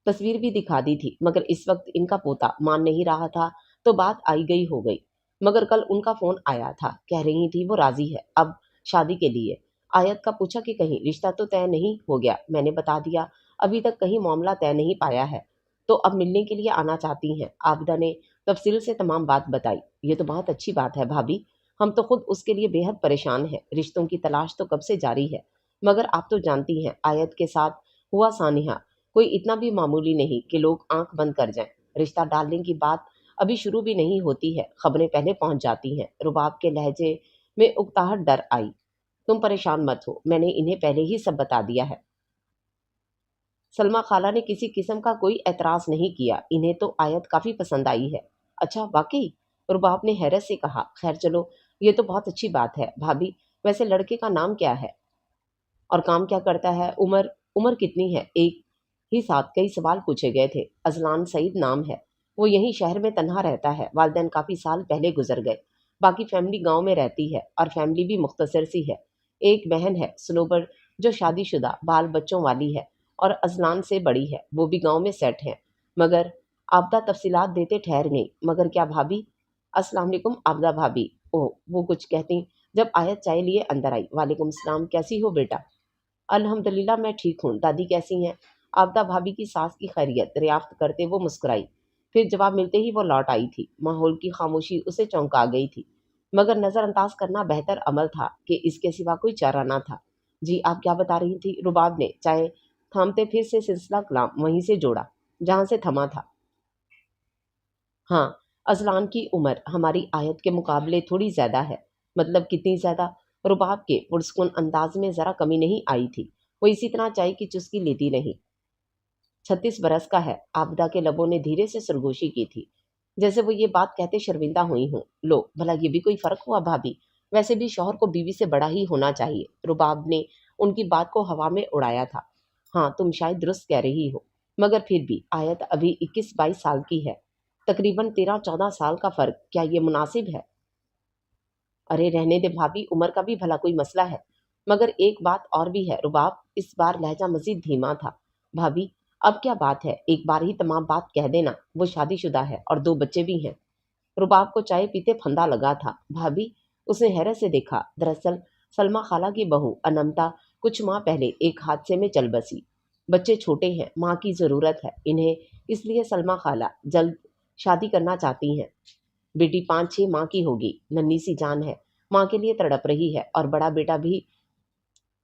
तस्वीर भी दिखा दी थी, मगर इस वक्त इनका पोता मान नहीं रहा था, तो बात आई गई हो गई। मगर कल उनका फोन आया था, कह रही थी वो राजी है अब शादी के लिए। आयत का पूछा कि कहीं रिश्ता तो तय नहीं हो गया। मैंने बता दिया अभी तक कहीं मामला तय नहीं पाया है, तो अब मिलने के लिए आना चाहती हैं। आबिदा ने तफसील से तमाम बात बताई। ये तो बहुत अच्छी बात है भाभी, हम तो खुद उसके लिए बेहद परेशान हैं। रिश्तों की तलाश तो कब से जारी है, मगर आप तो जानती हैं आयत के साथ हुआ सानिहा कोई इतना भी मामूली नहीं कि लोग आंख बंद कर जाएं। रिश्ता डालने की बात अभी शुरू भी नहीं होती है, खबरें पहले पहुंच जाती हैं। रुबाब के लहजे में उकताहट डर आई। तुम परेशान मत हो, मैंने इन्हें पहले ही सब बता दिया है। सलमा खाला ने किसी किस्म का कोई एतराज नहीं किया। इन्हें तो आयत काफी पसंद आई है। अच्छा वाकई? रुबाब ने हैरत से कहा। खैर चलो, ये तो बहुत अच्छी बात है। भाभी, वैसे लड़के का नाम क्या है और काम क्या करता है? उम्र उम्र कितनी है? एक ही साथ कई सवाल पूछे गए थे। अजलान सईद नाम है। वो यहीं शहर में तन्हा रहता है। वालिदैन काफ़ी साल पहले गुजर गए। बाकी फैमिली गांव में रहती है, और फैमिली भी मुख्तसर सी है। एक बहन है सनोबर, जो शादीशुदा बाल बच्चों वाली है और अजलान से बड़ी है। वो भी गांव में सेट है। मगर आपदा तफसीलात देते ठहर गई। मगर क्या भाभी? अस्सलाम वालेकुम आपदा भाभी। ओह, वो कुछ कहती जब आयत चाय लिए अंदर आई। वालेकुम सलाम, कैसी हो बेटा? अल्हम्दुलिल्लाह मैं ठीक हूँ। दादी कैसी हैं? आपदा भाभी की सास की खैरियत दरियाफ्त करते वो मुस्कुराई। फिर जवाब मिलते ही वो लौट आई थी। माहौल की खामोशी उसे चौंका गई थी, मगर नज़रअंदाज करना बेहतर अमल था कि इसके सिवा कोई चारा ना था। जी आप क्या बता रही थी? रुबाब ने चाहे थामते फिर से सिलसिला कलाम वहीं से जोड़ा जहाँ से थमा था। हाँ, अजलान की उम्र हमारी आयत के मुकाबले थोड़ी ज़्यादा है। मतलब कितनी ज़्यादा? रुबाब के पुरस्कुन अंदाज में ज़रा कमी नहीं आई थी। वो इसी तरह चाय की चुस्की लेती रही। 36 बरस का है। आबदा के लबों ने धीरे से सरगोशी की थी, जैसे वो ये बात कहते शर्मिंदा हुई हूँ। लो भला ये भी कोई फर्क हुआ भाभी? वैसे भी शौहर को बीवी से बड़ा ही होना चाहिए। रुबाब ने उनकी बात को हवा में उड़ाया था। हाँ, तुम शायद दुरुस्त कह रही हो, मगर फिर भी आयत अभी 21-22 साल की है। तकरीबन 13-14 साल का फर्क क्या ये मुनासिब है? अरे रहने दे भाभी, उम्र का भी भला कोई मसला है। मगर एक बात और भी है। रुबाब इस बार लहजा मजीद धीमा था। भाभी, अब क्या बात है? एक बार ही तमाम बात कह देना। वो शादीशुदा है और 2 बच्चे भी हैं। रुबाब को चाय पीते फंदा लगा था। भाभी, उसने हैरत से देखा। दरअसल सलमा खाला की बहू अनमता कुछ माह पहले एक हादसे में चल बसी। बच्चे छोटे हैं, माँ की ज़रूरत है इन्हें, इसलिए सलमा खाला जल्द शादी करना चाहती हैं। बेटी 5-6 माह की होगी, नन्ही सी जान है, माँ के लिए तड़प रही है। और बड़ा बेटा भी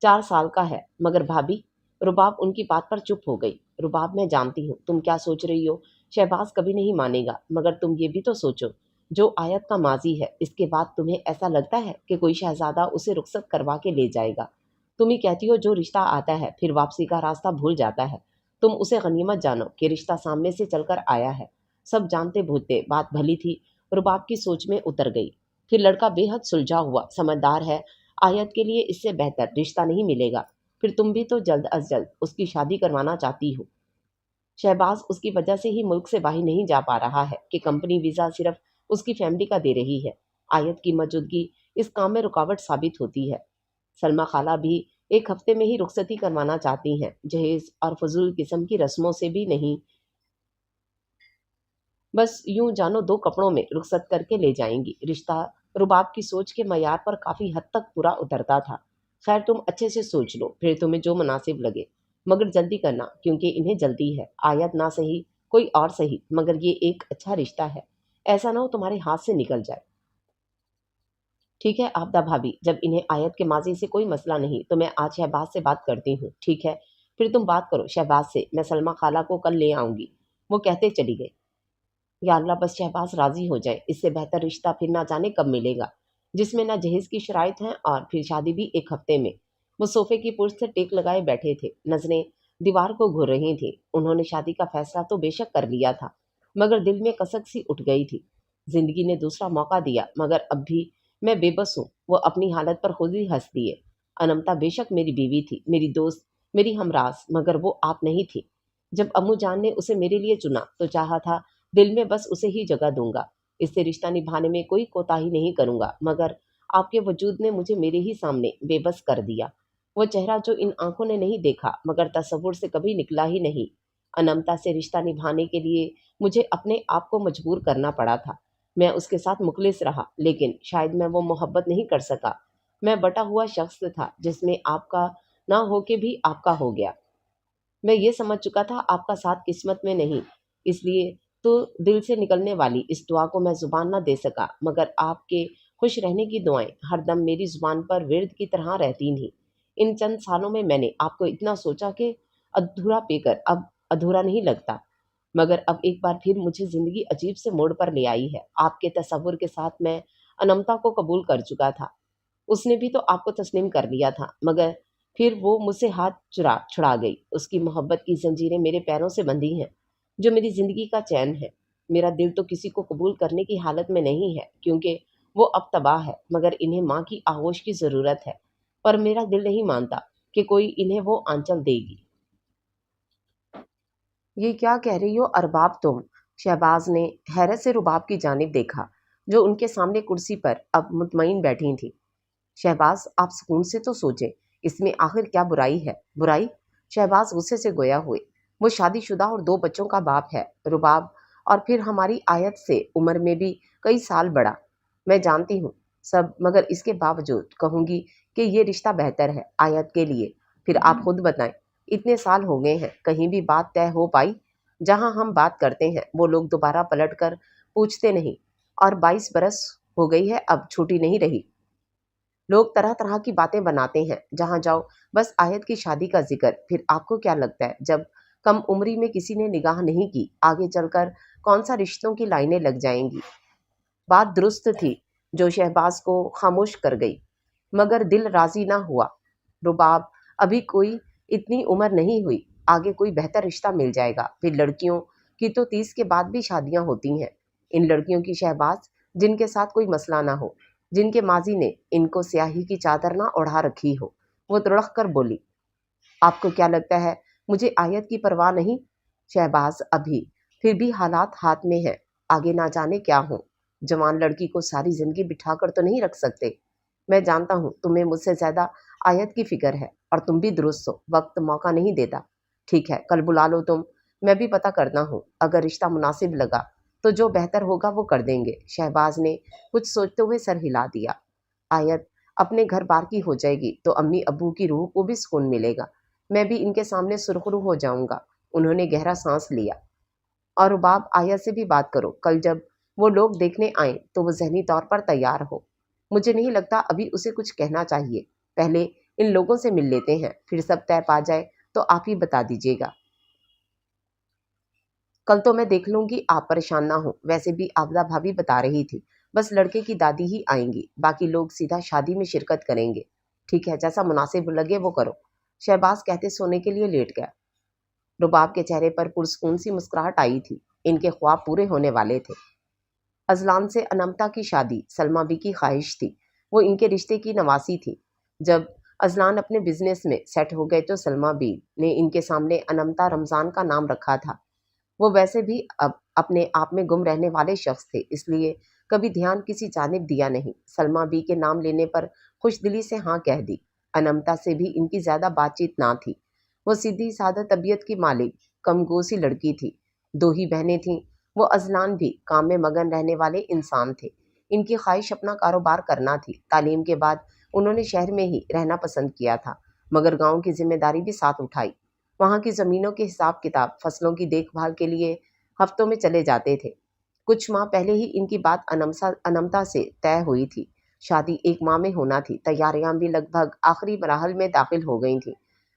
4 साल का है। मगर भाभी, रुबाब उनकी बात पर चुप हो गई। रुबाब, मैं जानती हूँ तुम क्या सोच रही हो। शहबाज कभी नहीं मानेगा, मगर तुम ये भी तो सोचो, जो आयत का माजी है, इसके बाद तुम्हें ऐसा लगता है कि कोई शहजादा उसे रुखसत करवा के ले जाएगा? तुम ही कहती हो जो रिश्ता आता है फिर वापसी का रास्ता भूल जाता है। तुम उसे गनीमत जानो कि रिश्ता सामने से चलकर आया है। सब जानते बूझते बात भली थी, रुबाब की सोच में उतर गई। फिर लड़का बेहद सुलझा हुआ, समझदार है। आयत के लिए इससे बेहतर रिश्ता नहीं मिलेगा। फिर तुम भी तो जल्द अज जल्द उसकी शादी करवाना चाहती हो। शहबाज उसकी वजह से ही मुल्क से बाहर नहीं जा पा रहा है कि कंपनी वीज़ा सिर्फ उसकी फैमिली का दे रही है। आयत की मौजूदगी इस काम में रुकावट साबित होती है। सलमा खाला भी एक हफ्ते में ही रुखसती करवाना चाहती हैं। जहेज और फजूल किस्म की रस्मों से भी नहीं, बस यूं जानो 2 कपड़ों में रुखसत करके ले जाएंगी। रिश्ता रुबाब की सोच के मयार पर काफी हद तक पूरा उतरता था। खैर तुम अच्छे से सोच लो, फिर तुम्हें जो मुनासिब लगे, मगर जल्दी करना क्योंकि इन्हें जल्दी है। आयत ना सही, कोई और सही, मगर ये एक अच्छा रिश्ता है। ऐसा ना हो तुम्हारे हाथ से निकल जाए। ठीक है आपदा भाभी, जब इन्हें आयत के माजी से कोई मसला नहीं, तो मैं आज शहबाज से बात करती हूँ। ठीक है, फिर तुम बात करो शहबाज से। मैं सलमा खाला को कल ले आऊंगी। वो कहते चली गई। या अल्लाह, बस शहबाज राजी हो जाए। इससे बेहतर रिश्ता फिर ना जाने कब मिलेगा, जिसमें ना जहेज की शराइत हैं और फिर शादी भी एक हफ्ते में। वो सोफे की पुर्श से टेक लगाए बैठे थे, नजरें दीवार को घूर रही थी। उन्होंने शादी का फैसला तो बेशक कर लिया था, मगर दिल में कसक सी उठ गई थी। जिंदगी ने दूसरा मौका दिया, मगर अब भी मैं बेबस हूँ। वो अपनी हालत पर खुद ही हंस दिए। अनमता बेशक मेरी बीवी थी, मेरी दोस्त, मेरी हमराज, मगर वो आप नहीं थी। जब अम्मू जान ने उसे मेरे लिए चुना तो चाहा था दिल में बस उसे ही जगह दूंगा। इससे रिश्ता निभाने में कोई कोताही नहीं करूंगा, मगर आपके वजूद ने मुझे मेरे ही सामने बेबस कर दिया। वो चेहरा जो इन आंखों ने नहीं देखा मगर तसव्वुर से कभी निकला ही नहीं। अनमता से रिश्ता निभाने के लिए मुझे अपने आप को मजबूर करना पड़ा था। मैं उसके साथ मुखलिस रहा, लेकिन शायद मैं वो मोहब्बत नहीं कर सका। मैं बटा हुआ शख्स था जिसमें आपका ना हो के भी आपका हो गया। मैं ये समझ चुका था आपका साथ किस्मत में नहीं, इसलिए तो दिल से निकलने वाली इस दुआ को मैं जुबान ना दे सका, मगर आपके खुश रहने की दुआएं हरदम मेरी जुबान पर विर्द की तरह रहती थीं। इन चंद सालों में मैंने आपको इतना सोचा कि अधूरा पेकर अब अधूरा नहीं लगता। मगर अब एक बार फिर मुझे जिंदगी अजीब से मोड़ पर ले आई है। आपके तसव्वुर के साथ मैं अनमता को कबूल कर चुका था। उसने भी तो आपको तस्लीम कर लिया था, मगर फिर वो मुझसे हाथ छुड़ा गई। उसकी मोहब्बत की जंजीरें मेरे पैरों से बंधी हैं, जो मेरी ज़िंदगी का चैन है। मेरा दिल तो किसी को कबूल करने की हालत में नहीं है, क्योंकि वो अब तबाह है, मगर इन्हें माँ की आगोश की ज़रूरत है। पर मेरा दिल नहीं मानता कि कोई इन्हें वो आंचल देगी। ये क्या कह रही हो अरबाब तुम? शहबाज ने हैरत से रुबाब की जानिब देखा, जो उनके सामने कुर्सी पर अब मुतमईन बैठी थी। शहबाज, आप सुकून से तो सोचे, इसमें आखिर क्या बुराई है? बुराई? शहबाज गुस्से से गोया हुए। वो शादीशुदा और 2 बच्चों का बाप है रुबाब, और फिर हमारी आयत से उम्र में भी कई साल बड़ा। मैं जानती हूँ सब, मगर इसके बावजूद कहूँगी कि ये रिश्ता बेहतर है आयत के लिए। फिर आप खुद बताएं, इतने साल हो गए हैं, कहीं भी बात तय हो पाई? जहाँ हम बात करते हैं वो लोग दोबारा पलट कर पूछते नहीं, और 22 बरस हो गई है, अब छूटी नहीं रही। लोग तरह तरह की बातें बनाते हैं, जहां जाओ बस आयत की शादी का जिक्र। फिर आपको क्या लगता है, जब कम उम्री में किसी ने निगाह नहीं की, आगे चलकर कौन सा रिश्तों की लाइनें लग जाएंगी? बात दुरुस्त थी, जो शहबाज को खामोश कर गई, मगर दिल राजी ना हुआ। रुबाब, अभी कोई इतनी उम्र नहीं हुई, आगे कोई बेहतर रिश्ता मिल जाएगा। फिर लड़कियों की तो 30 के बाद भी शादियां होती हैं। इन लड़कियों की शहबाज, जिनके साथ कोई मसला ना हो, जिनके माजी ने इनको स्याही की चादर ना ओढ़ा रखी हो। वो तड़क कर बोली, आपको क्या लगता है मुझे आयत की परवाह नहीं? शहबाज, अभी फिर भी हालात हाथ में है, आगे ना जाने क्या हो। जवान लड़की को सारी जिंदगी बिठा कर तो नहीं रख सकते। मैं जानता हूँ तुम्हें मुझसे ज्यादा आयत की फिक्र है, और तुम भी दुरुस्त हो, वक्त मौका नहीं देता। ठीक है, कल बुला लो तुम, मैं भी पता करता हूँ। अगर रिश्ता मुनासिब लगा तो जो बेहतर होगा वो कर देंगे। शहबाज ने कुछ सोचते हुए सर हिला दिया। आयत अपने घर बार की हो जाएगी तो अम्मी अब्बू की रूह को भी सुकून मिलेगा। मैं भी इनके सामने सुरखरू हो जाऊंगा। उन्होंने गहरा सांस लिया। और रुबाब, आयत से भी बात करो, कल जब वो लोग देखने आए तो वो जहनी तौर पर तैयार हो। मुझे नहीं लगता अभी उसे कुछ कहना चाहिए। पहले इन लोगों से मिल लेते हैं, फिर सब तय पा जाए तो आप ही बता दीजिएगा। कल तो मैं देख लूंगी, आप परेशान ना हो। वैसे भी आबदा भाभी बता रही थी, बस लड़के की दादी ही आएंगी, बाकी लोग सीधा शादी में शिरकत करेंगे। ठीक है, जैसा मुनासिब लगे वो करो। शहबाज कहते सोने के लिए लेट गया। रुबाब के चेहरे पर पुरस्कून सी मुस्कुराहट आई थी। इनके ख्वाब पूरे होने वाले थे। अजलान से अनमता की शादी सलमा बी की ख्वाहिश थी। वो इनके रिश्ते की नवासी थी। जब अजलान अपने बिजनेस में सेट हो गए तो सलमा बी ने इनके सामने अनमता रमज़ान का नाम रखा था। वो वैसे भी अब अपने आप में गुम रहने वाले शख्स थे, इसलिए कभी ध्यान किसी जानिब दिया नहीं। सलमा बी के नाम लेने पर खुश दिली से हाँ कह दी। अनमता से भी इनकी ज़्यादा बातचीत ना थी। वो सीधी सादा तबीयत की मालिक, कमगोसी लड़की थी। 2 ही बहनें थीं। वो अजलान भी काम में मगन रहने वाले इंसान थे। इनकी ख्वाहिश अपना कारोबार करना थी। तालीम के बाद उन्होंने शहर में ही रहना पसंद किया था, मगर गांव की जिम्मेदारी भी साथ उठाई। वहाँ की ज़मीनों के हिसाब किताब, फसलों की देखभाल के लिए हफ्तों में चले जाते थे। कुछ माह पहले ही इनकी बात अनमता से तय हुई थी। शादी 1 माह में होना थी। तैयारियां भी लगभग आखिरी मराहल में दाखिल हो गई थी।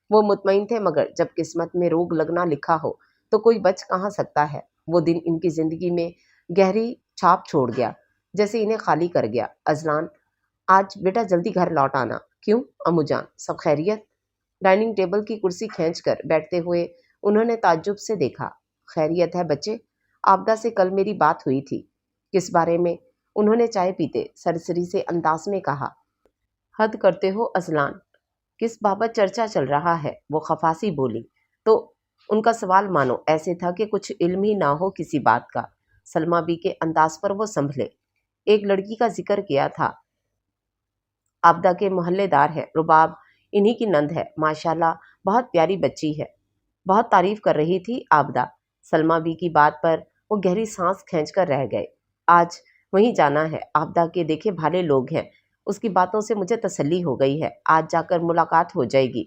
वो मुतमईन थे, मगर जब किस्मत में रोग लगना लिखा हो तो कोई बच कहाँ सकता है। वो दिन इनकी ज़िंदगी में गहरी छाप छोड़ गया, जैसे इन्हें खाली कर गया। अजलान, आज बेटा जल्दी घर लौट आना। क्यों अम्मुजान, सब खैरियत? डाइनिंग टेबल की कुर्सी खींचकर बैठते हुए उन्होंने ताज्जुब से देखा। खैरियत है बच्चे, आपदा से कल मेरी बात हुई थी। किस बारे में? उन्होंने चाय पीते सरसरी से अंदाज में कहा। हद करते हो अजलान, किस बाबत चर्चा चल रहा है? वो खफासी बोली। तो ان کا سوال مانو ایسے تھا کہ کچھ علم ہی نہ ہو کسی بات کا۔ سلمہ بی کے انداز پر وہ سنبھلے۔ ایک لڑکی کا ذکر کیا تھا، آبدہ کے محلے دار ہے، رباب انہی کی نند ہے، ماشاءاللہ بہت پیاری بچی ہے۔ بہت تعریف کر رہی تھی آبدہ۔ سلمہ بی کی بات پر وہ گہری سانس کھینچ کر رہ گئے۔ آج وہیں جانا ہے، آبدہ کے دیکھے بھالے لوگ ہیں، اس کی باتوں سے مجھے تسلی ہو گئی ہے، آج جا کر ملاقات ہو جائے گی،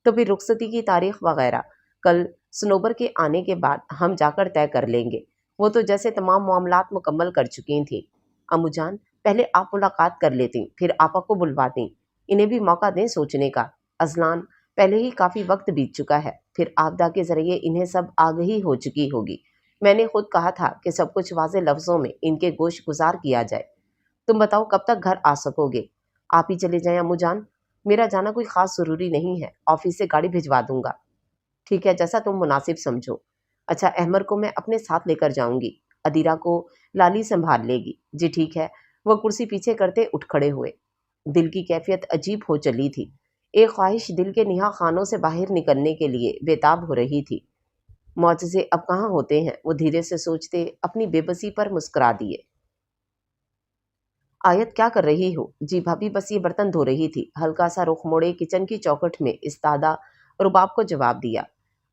تو پھر رخصتی کی تاریخ وغیرہ کل سنوبر کے آنے کے بعد ہم جا کر طے کر لیں گے۔ وہ تو جیسے تمام معاملات مکمل کر چکی تھیں۔ امو جان، پہلے آپ ملاقات کر لیتیں، پھر آپا کو بلواتیں، انہیں بھی موقع دیں سوچنے کا۔ ازلان پہلے ہی کافی وقت بیت چکا ہے، پھر آبدہ کے ذریعے انہیں سب آگہی ہو چکی ہوگی۔ میں نے خود کہا تھا کہ سب کچھ واضح لفظوں میں ان کے گوش گزار کیا جائے۔ تم بتاؤ کب تک گھر آ سکو گے؟ آپ ہی چلے جائیں امو جان، میرا جانا کوئی خاص ضروری نہیں ہے، آفس سے گاڑی بھجوا دوں گا۔ ٹھیک ہے، جیسا تم مناسب سمجھو۔ اچھا، احمر کو میں اپنے ساتھ لے کر جاؤں گی، ادیرہ کو لالی سنبھال لے گی۔ جی ٹھیک ہے۔ وہ کرسی پیچھے کرتے اٹھ کھڑے ہوئے۔ دل کی کیفیت عجیب ہو چلی تھی، ایک خواہش دل کے نہا خانوں سے باہر نکلنے کے لیے بےتاب ہو رہی تھی۔ معجزے اب کہاں ہوتے ہیں، وہ دھیرے سے سوچتے اپنی بے بسی پر مسکرا دیے۔ آیت کیا کر رہی ہو؟ جی بھابھی، بس یہ برتن دھو رہی تھی۔ ہلکا سا رخ موڑے کچن کی چوکھٹ میں استادہ رباب کو جواب دیا۔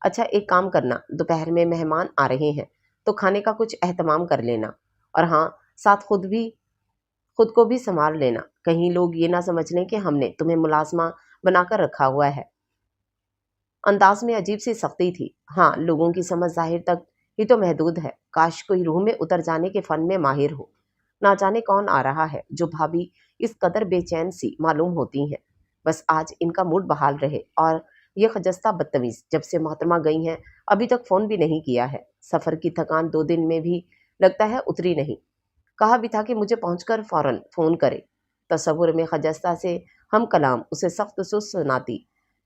اچھا ایک کام کرنا، دوپہر میں مہمان آ رہے ہیں تو کھانے کا کچھ اہتمام کر لینا، اور ہاں ساتھ خود کو بھی سنبھال لینا، کہیں لوگ یہ نہ سمجھ لیں کہ ہم نے تمہیں ملازمہ بنا کر رکھا ہوا ہے۔ انداز میں عجیب سی سختی تھی۔ ہاں، لوگوں کی سمجھ ظاہر تک ہی تو محدود ہے، کاش کوئی روح میں اتر جانے کے فن میں ماہر ہو۔ نہ جانے کون آ رہا ہے جو بھابھی اس قدر بے چین سی معلوم ہوتی ہیں۔ بس آج ان کا موڈ بحال رہے، اور یہ خجستہ بدتمیز جب سے محترمہ گئی ہیں ابھی تک فون بھی نہیں کیا ہے۔ سفر کی تھکان 2 دن میں بھی لگتا ہے اتری نہیں۔ کہا بھی تھا کہ مجھے پہنچ کر فوراً فون کرے۔ تصور میں خجستہ سے ہم کلام اسے سخت سست سناتی۔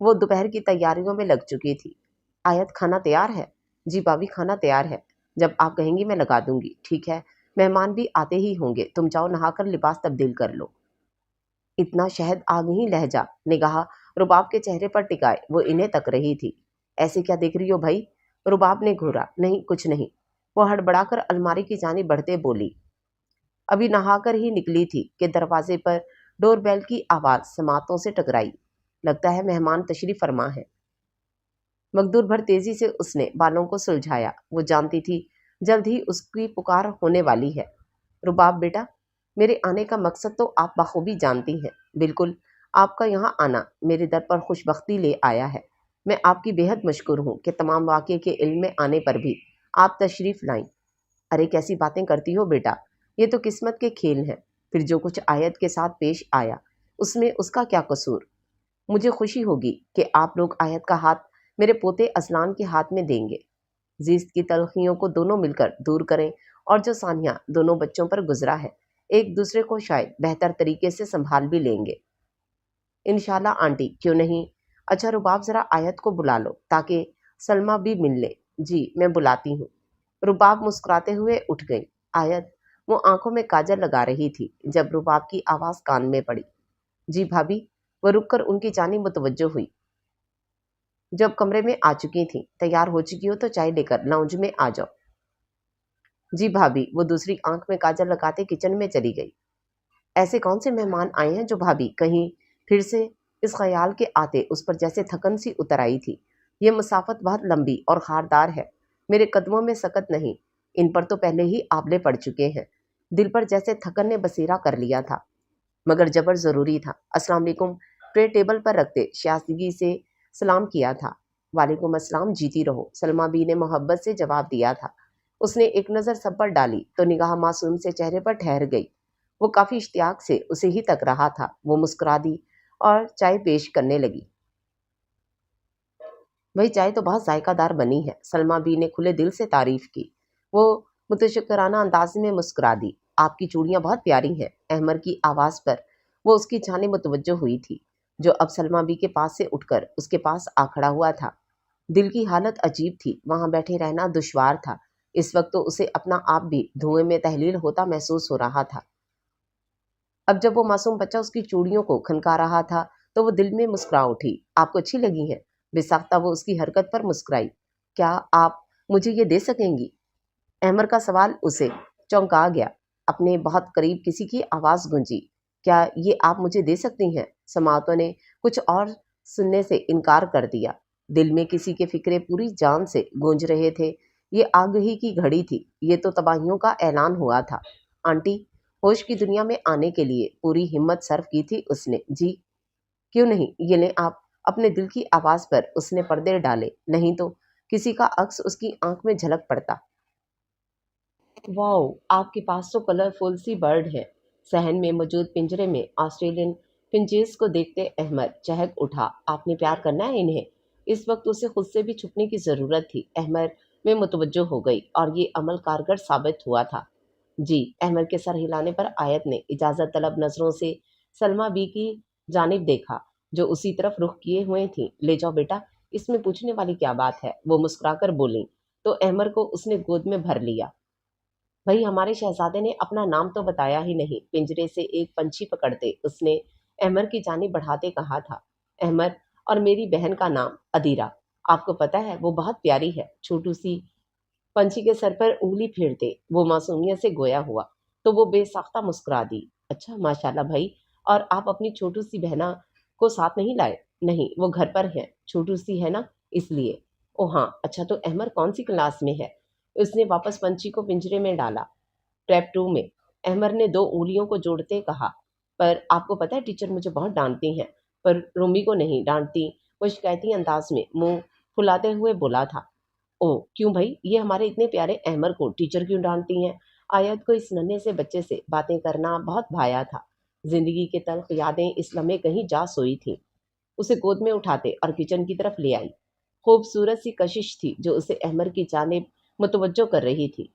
وہ دوپہر کی تیاریوں میں لگ چکی تھی۔ آیت کھانا تیار ہے؟ جی بھابھی کھانا تیار ہے، جب آپ کہیں گی میں لگا دوں گی۔ ٹھیک ہے، مہمان بھی آتے ہی ہوں گے، تم جاؤ نہا کر لباس تبدیل کر لو۔ اتنا شہد آگ ہی لہجہ نگاہ رباب کے چہرے پر ٹکائے وہ انہیں تک رہی تھی۔ ایسے کیا دیکھ رہی ہو بھائی؟ رباب نے گھورا۔ نہیں کچھ نہیں، وہ ہڑبڑا کر الماری کی جانب بڑھتے بولی۔ ابھی نہا کر ہی نکلی تھی کہ دروازے پر ڈور بیل کی آواز سماعتوں سے ٹکرائی۔ لگتا ہے مہمان تشریف فرما ہے۔ مقدور بھر تیزی سے اس نے بالوں کو سلجھایا، وہ جانتی تھی جلد ہی اس کی پکار ہونے والی ہے۔ رباب بیٹا، میرے آنے کا مقصد تو آپ بخوبی جانتی ہیں۔ بالکل، آپ کا یہاں آنا میرے در پر خوش بختی لے آیا ہے۔ میں آپ کی بے حد مشکور ہوں کہ تمام واقعے کے علم میں آنے پر بھی آپ تشریف لائیں۔ ارے کیسی باتیں کرتی ہو بیٹا، یہ تو قسمت کے کھیل ہیں، پھر جو کچھ آیت کے ساتھ پیش آیا اس میں اس کا کیا قصور؟ مجھے خوشی ہوگی کہ آپ لوگ آیت کا ہاتھ میرے پوتے ازلان کے ہاتھ میں دیں گے۔ زیست کی تلخیوں کو دونوں مل کر دور کریں، اور جو سانحہ دونوں بچوں پر گزرا ہے ایک دوسرے کو شاید بہتر طریقے سے سنبھال بھی لیں گے۔ انشاءاللہ آنٹی، کیوں نہیں؟ اچھا رباب، ذرا آیت کو بلا لو تاکہ سلمہ بھی مل لے۔ جی میں بلاتی ہوں۔ رباب مسکراتے ہوئے اٹھ گئی۔ آیت وہ آنکھوں میں کاجل لگا رہی تھی جب رباب کی آواز کان میں پڑی۔ جی بھابھی، وہ رک کر ان کی جانب متوجہ ہوئی۔ جب کمرے میں آ چکی تھیں، تیار ہو چکی ہو تو چائے لے کر لاؤنج میں آ جاؤ۔ جی بھابھی، وہ دوسری آنکھ میں کاجل لگاتے کچن میں چلی گئی۔ ایسے کون سے مہمان آئے ہیں جو بھابھی کہیں پھر سے اس خیال کے آتے اس پر جیسے تھکن سی اتر آئی تھی۔ یہ مسافت بہت لمبی اور خاردار ہے، میرے قدموں میں سکت نہیں، ان پر تو پہلے ہی آبلے پڑ چکے ہیں۔ دل پر جیسے تھکن نے بسیرا کر لیا تھا، مگر جبر ضروری تھا۔ السلام علیکم ٹرے ٹیبل پر رکھتے شائستگی سے سلام کیا تھا۔ وعلیکم السلام، جیتی رہو، سلمہ بی نے محبت سے جواب دیا تھا۔ اس نے ایک نظر سب پر ڈالی تو نگاہ معصوم سے چہرے پر ٹھہر گئی۔ وہ کافی اشتیاق سے اسے ہی تک رہا تھا۔ وہ مسکرا دی اور چائے پیش کرنے لگی۔ وہی چائے تو بہت ذائقہ دار بنی ہے، سلمہ بی نے کھلے دل سے تعریف کی۔ وہ متشکرانہ انداز میں مسکرا دی۔ آپ کی چوڑیاں بہت پیاری ہیں۔ احمر کی آواز پر وہ اس کی جانب متوجہ ہوئی تھی، جو اب سلمہ بی کے پاس سے اٹھ کر اس کے پاس آ کھڑا ہوا تھا۔ دل کی حالت عجیب تھی، وہاں بیٹھے رہنا دشوار تھا۔ اس وقت تو اسے اپنا آپ بھی دھوئیں میں تحلیل ہوتا محسوس ہو رہا تھا۔ اب جب وہ معصوم بچہ اس کی چوڑیوں کو کھنکا رہا تھا تو وہ دل میں مسکرا اٹھی۔ آپ کو اچھی لگی ہیں؟ بے ساختہ وہ اس کی حرکت پر مسکرائی۔ کیا آپ مجھے یہ دے سکیں گی؟ احمد کا سوال اسے چونکا گیا۔ اپنے بہت قریب کسی کی آواز گونجی، کیا یہ آپ مجھے دے سکتی ہیں؟ سماعتوں نے کچھ اور سننے سے انکار کر دیا۔ دل میں کسی کے فکرے پوری جان سے گونج رہے تھے۔ یہ آگہی کی گھڑی تھی، یہ تو تباہیوں کا اعلان ہوا تھا۔ آنٹی، ہوش کی دنیا میں آنے کے لیے پوری ہمت صرف کی تھی اس نے۔ جی کیوں نہیں، یہ لیں آپ۔ اپنے دل کی آواز پر اس نے پردے ڈالے، نہیں تو کسی کا عکس اس کی آنکھ میں جھلک پڑتا۔ واؤ، آپ کے پاس تو کلرفل سی برڈ ہے۔ صحن میں موجود پنجرے میں آسٹریلین پنچیز کو دیکھتے احمد چہک اٹھا۔ آپ نے پیار کرنا ہے انہیں؟ اس وقت اسے خود سے بھی چھپنے کی ضرورت تھی۔ احمد میں متوجہ ہو گئی اور یہ عمل کارگر ثابت ہوا تھا۔ جی، احمد کے سر ہلانے پر آیت نے اجازت طلب نظروں سے سلمہ بی کی جانب دیکھا جو اسی طرف رخ کیے ہوئے تھیں۔ لے جاؤ بیٹا، اس میں پوچھنے والی کیا بات ہے؟ وہ مسکرا کر بولیں تو احمد کو اس نے گود میں بھر لیا۔ بھئی، ہمارے شہزادے نے اپنا نام تو بتایا ہی نہیں۔ پنجرے سے ایک پنچھی پکڑتے اس نے احمد کی جانب بڑھاتے کہا تھا۔ احمد، اور میری بہن کا نام ادیرہ۔ آپ کو پتہ ہے وہ بہت پیاری ہے۔ چھوٹو سی پنچھی کے سر پر انگلی پھیرتے وہ معصومیت سے گویا ہوا تو وہ بے ساختہ مسکرا دی۔ اچھا، ماشاءاللہ بھائی، اور آپ اپنی چھوٹو سی بہنا کو ساتھ نہیں لائے؟ نہیں، وہ گھر پر ہے، چھوٹو سی ہے نا، اس لیے۔ او ہاں، اچھا، تو احمد کون سی کلاس میں ہے؟ اس نے واپس پنچھی کو پنجرے میں ڈالا۔ ٹیپ 2 میں۔ احمد نے 2 انگلیوں کو جوڑتے کہا۔ پر آپ کو پتہ ہے ٹیچر مجھے بہت ڈانٹتی ہیں، پر رومی کو نہیں ڈانٹتی۔ وہ شکایتی انداز میں منہ پھلاتے ہوئے بولا تھا۔ او کیوں بھائی، یہ ہمارے اتنے پیارے احمد کو ٹیچر کیوں ڈانٹتی ہیں؟ آیت کو اس ننھے سے بچے سے باتیں کرنا بہت بھایا تھا۔ زندگی کے تلخ یادیں اس لمحے کہیں جا سوئی تھیں۔ اسے گود میں اٹھاتے اور کچن کی طرف لے آئی۔ خوبصورت سی کشش تھی جو اسے احمد کی جانب متوجہ کر رہی تھی۔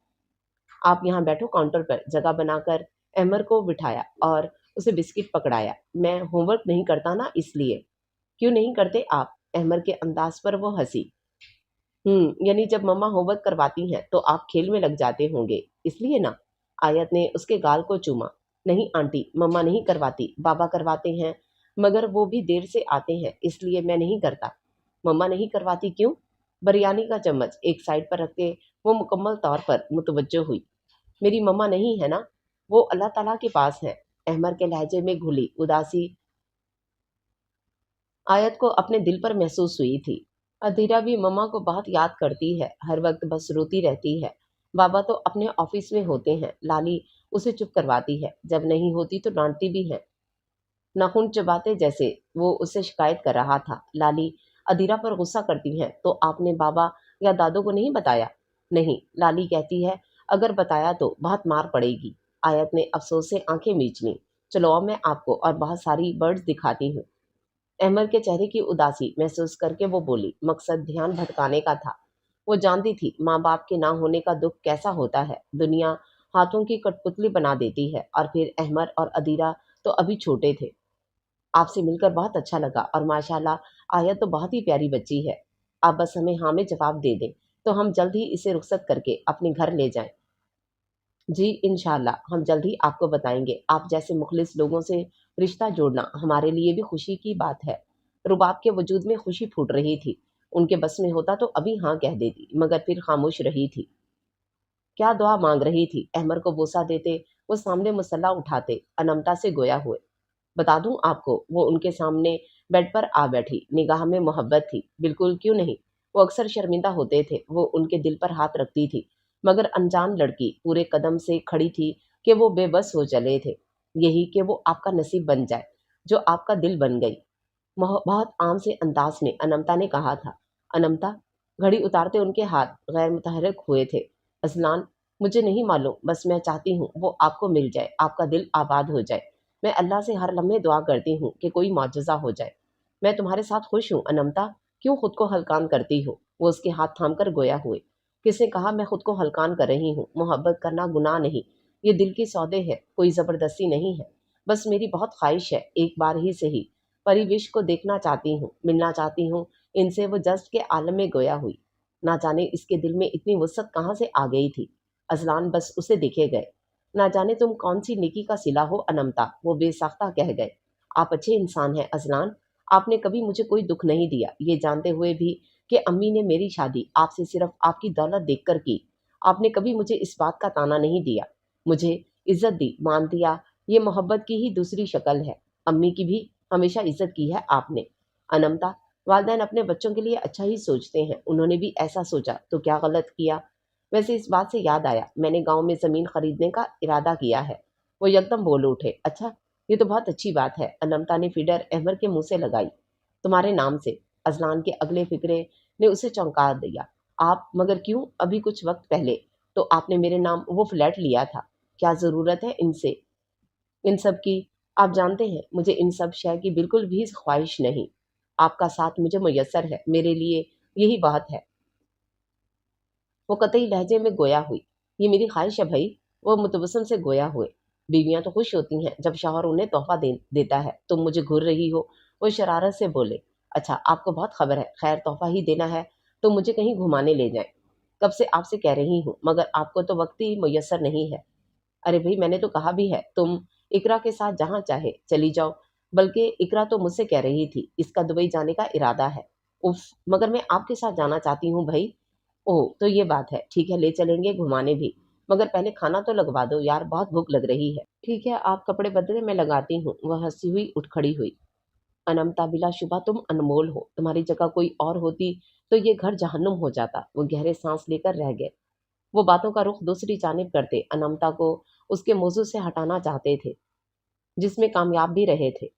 آپ یہاں بیٹھو۔ کاؤنٹر پر جگہ بنا کر احمد کو بٹھایا اور اسے بسکٹ پکڑایا۔ میں ہوم ورک نہیں کرتا نا، اس لیے۔ کیوں نہیں کرتے آپ؟ احمد کے انداز پر وہ ہنسی۔ یعنی جب مما ہوم ورک کرواتی ہیں تو آپ کھیل میں لگ جاتے ہوں گے، اس لیے نا؟ آیت نے اس کے گال کو چوما۔ نہیں آنٹی، مما نہیں کرواتی، بابا کرواتے ہیں، مگر وہ بھی دیر سے آتے ہیں، اس لیے میں نہیں کرتا۔ مما نہیں کرواتی کیوں؟ بریانی کا چمچ ایک سائڈ پر رکھتے وہ مکمل طور پر متوجہ ہوئی۔ میری مما نہیں ہے نا، وہ اللہ تعالیٰ کے پاس ہیں۔ احمد کے لہجے میں گھلی اداسی آیت کو اپنے دل پر محسوس ہوئی تھی۔ ادھیرا بھی مما کو بہت یاد کرتی ہے، ہر وقت بس روتی رہتی ہے۔ بابا تو اپنے آفس میں ہوتے ہیں، لالی اسے چپ کرواتی ہے، جب نہیں ہوتی تو ڈانٹتی بھی ہے۔ ناخن چباتے جیسے وہ اسے شکایت کر رہا تھا۔ لالی ادھیرا پر غصہ کرتی ہیں تو آپ نے بابا یا دادو کو نہیں بتایا؟ نہیں، لالی کہتی ہے اگر بتایا تو بہت مار پڑے گی۔ آیت نے افسوس سے آنکھیں میچ لیں۔ چلو اب میں آپ کو اور بہت ساری برڈز دکھاتی ہوں۔ احمد کے چہرے کی اداسی محسوس کر کے وہ بولی۔ مقصد دھیان بھٹکانے کا تھا۔ وہ جانتی تھی ماں باپ کے نہ ہونے کا دکھ کیسا ہوتا ہے۔ دنیا ہاتھوں کی کٹ پتلی بنا دیتی ہے، اور پھر احمد اور ادیرہ تو ابھی چھوٹے تھے۔ آپ سے مل کر بہت اچھا لگا، اور ماشاءاللہ آیت تو بہت ہی پیاری بچی ہے۔ آپ بس ہمیں ہاں میں جواب دے دیں تو ہم جلد ہی اسے رخصت کر کے اپنے گھر لے جائیں۔ جی انشاءاللہ، ہم جلد ہی آپ کو بتائیں گے۔ آپ جیسے مخلص لوگوں سے رشتہ جوڑنا ہمارے لیے بھی خوشی کی بات ہے۔ رباب کے وجود میں خوشی پھوٹ رہی تھی۔ ان کے بس میں ہوتا تو ابھی ہاں کہہ دیتی، مگر پھر خاموش رہی تھی۔ کیا دعا مانگ رہی تھی؟ احمد کو بوسہ دیتے وہ سامنے مسلح اٹھاتے انمتا سے گویا ہوئے۔ بتا دوں آپ کو، وہ ان کے سامنے بیڈ پر آ بیٹھی، نگاہ میں محبت تھی۔ بالکل، کیوں نہیں؟ وہ اکثر شرمندہ ہوتے تھے۔ وہ ان کے دل پر ہاتھ رکھتی تھی، مگر انجان لڑکی پورے قدم سے کھڑی تھی کہ وہ بے بس ہو چلے تھے۔ یہی کہ وہ آپ کا نصیب بن جائے جو آپ کا دل بن گئی۔ بہت عام سے انداز میں انمتا نے کہا تھا۔ انمتا گھڑی اتارتے ان کے ہاتھ غیر متحرک ہوئے تھے۔ اذلان، مجھے نہیں معلوم، بس میں چاہتی ہوں وہ آپ کو مل جائے، آپ کا دل آباد ہو جائے۔ میں اللہ سے ہر لمحے دعا کرتی ہوں کہ کوئی معجزہ ہو جائے۔ میں تمہارے ساتھ خوش ہوں انمتا، کیوں خود کو ہلکان کرتی ہو؟ وہ اس کے ہاتھ تھام کر گویا ہوئے۔ کس نے کہا میں خود کو ہلکان کر رہی ہوں؟ محبت کرنا گناہ نہیں، یہ دل کی سودے ہے، کوئی زبردستی نہیں ہے۔ بس میری بہت خواہش ہے، ایک بار ہی صحیح، پری وش کو دیکھنا چاہتی ہوں، ملنا چاہتی ہوں ان سے۔ وہ جذب کے عالم میں گویا ہوئی۔ نہ جانے اس کے دل میں اتنی وسعت کہاں سے آ گئی تھی۔ اذلان بس اسے دیکھے گئے۔ نہ جانے تم کون سی نیکی کا صلہ ہو انمتا، وہ بے ساختہ کہہ گئے۔ آپ اچھے انسان ہیں اذلان، آپ نے کبھی مجھے کوئی دکھ نہیں دیا، یہ جانتے ہوئے بھی کہ अम्मी ने मेरी शादी आपसे सिर्फ आपकी दौलत देखकर की। आपने कभी मुझे इस बात का ताना नहीं दिया, मुझे इज्जत दी, मान दिया। ये मोहब्बत की ही दूसरी शक्ल है। अम्मी की भी हमेशा इज्जत की है आपने। अनमता, वालिदैन अपने बच्चों के लिए अच्छा ही सोचते हैं, उन्होंने भी ऐसा सोचा तो क्या गलत किया। वैसे इस बात से याद आया, मैंने गांव में ज़मीन खरीदने का इरादा किया है। वो एकदम बोल उठे, अच्छा, ये तो बहुत अच्छी बात है। अनमता ने फीडर अहमर के मुंह से लगाई। तुम्हारे नाम से। अजलान के अगले फिक्रे ने उसे चौंका दिया। आप, मगर क्यों? अभी कुछ वक्त पहले तो आपने मेरे नाम वो फ्लैट लिया था। क्या ज़रूरत है इनसे, इन सब की? आप जानते हैं मुझे इन सब शय की बिल्कुल भी ख्वाहिश नहीं। आपका साथ मुझे मुयस्सर है, मेरे लिए यही बहुत है। वो कतई लहजे में गोया हुई। ये मेरी ख्वाहिश है भाई। वो मुतबसम से गोया हुए। बीवियां तो खुश होती हैं जब शौहर उन्हें तोहफा देता है। तुम मुझे घूर रही हो? वो शरारत से बोले। अच्छा, आपको बहुत खबर है। खैर, तोहफा ही देना है तो मुझे कहीं घुमाने ले जाएं। कब से आपसे कह रही हूँ, मगर आपको तो वक्त ही मुयस्सर नहीं है। अरे भाई, मैंने तो कहा भी है तुम इकरा के साथ जहाँ चाहे चली जाओ। बल्कि इकरा तो मुझसे कह रही थी इसका दुबई जाने का इरादा है। उफ, मगर मैं आपके साथ जाना चाहती हूँ भाई। ओह, तो ये बात है। ठीक है, ले चलेंगे घुमाने भी, मगर पहले खाना तो लगवा दो यार, बहुत भूख लग रही है। ठीक है, आप कपड़े बदले, मैं लगाती हूँ। वह हंसी हुई उठ खड़ी हुई। अनमता, बिलाशुबा तुम अनमोल हो। तुम्हारी जगह कोई और होती तो ये घर जहन्नुम हो जाता। वो गहरे सांस लेकर रह गए। वो बातों का रुख दूसरी जानिब करते अनमता को उसके मौजू से हटाना चाहते थे, जिसमें कामयाब भी रहे थे।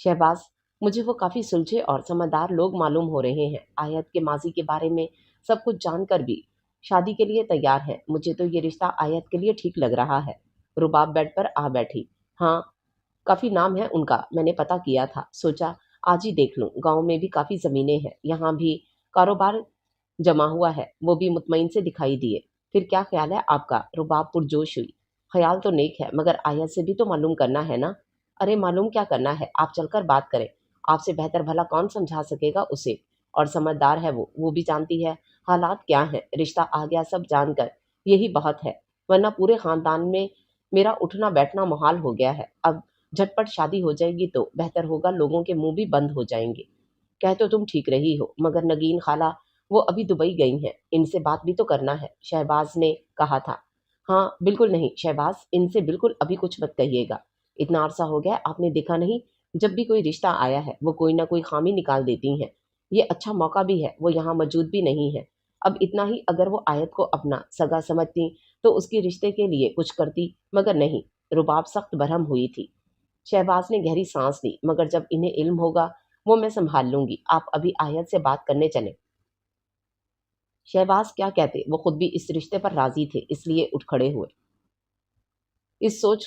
शहबाज, मुझे वो काफ़ी सुलझे और समझदार लोग मालूम हो रहे हैं। आयत के माजी के बारे में सब कुछ जानकर भी शादी के लिए तैयार हैं। मुझे तो ये रिश्ता आयत के लिए ठीक लग रहा है। रुबाब बेड पर आ बैठी। हाँ, काफ़ी नाम है उनका, मैंने पता किया था। सोचा आज ही देख लूं। गांव में भी काफ़ी ज़मीनें हैं, यहाँ भी कारोबार जमा हुआ है। वो भी मुतमईन से दिखाई दिए। फिर क्या ख्याल है आपका? रुबाब पुरजोश हुई। ख्याल तो नेक है, मगर आयत से भी तो मालूम करना है ना। अरे मालूम क्या करना है, आप चलकर बात करें। आपसे बेहतर भला कौन समझा सकेगा उसे। और समझदार है वो भी जानती है हालात क्या हैं। रिश्ता आ गया सब जानकर, यही बहुत है। वरना पूरे खानदान में मेरा उठना बैठना मुहाल हो गया है। अब झटपट शादी हो जाएगी तो बेहतर होगा, लोगों के मुंह भी बंद हो जाएंगे। कह तो तुम ठीक रही हो, मगर नगीन खाला वो अभी दुबई गई हैं, इनसे बात भी तो करना है, शहबाज ने कहा था। हाँ बिल्कुल नहीं शहबाज, इनसे बिल्कुल अभी कुछ मत कहिएगा। इतना अरसा हो गया आपने देखा नहीं, जब भी कोई रिश्ता आया है वो कोई ना कोई खामी निकाल देती हैं। ये अच्छा मौका भी है, वो यहाँ मौजूद भी नहीं है। अब इतना ही अगर वो आयत को अपना सगा समझती तो उसके रिश्ते के लिए कुछ करती, मगर नहीं। रुबाब सख्त बरहम हुई थी। शहबाज ने गहरी सांस ली। मगर जब इन्हें इल्म होगा वो मैं संभाल लूंगी, आप अभी आयत से बात करने चले। शहबाज क्या कहते, वो खुद भी इस रिश्ते पर राजी थे, इसलिए उठ खड़े हुए। इस सोच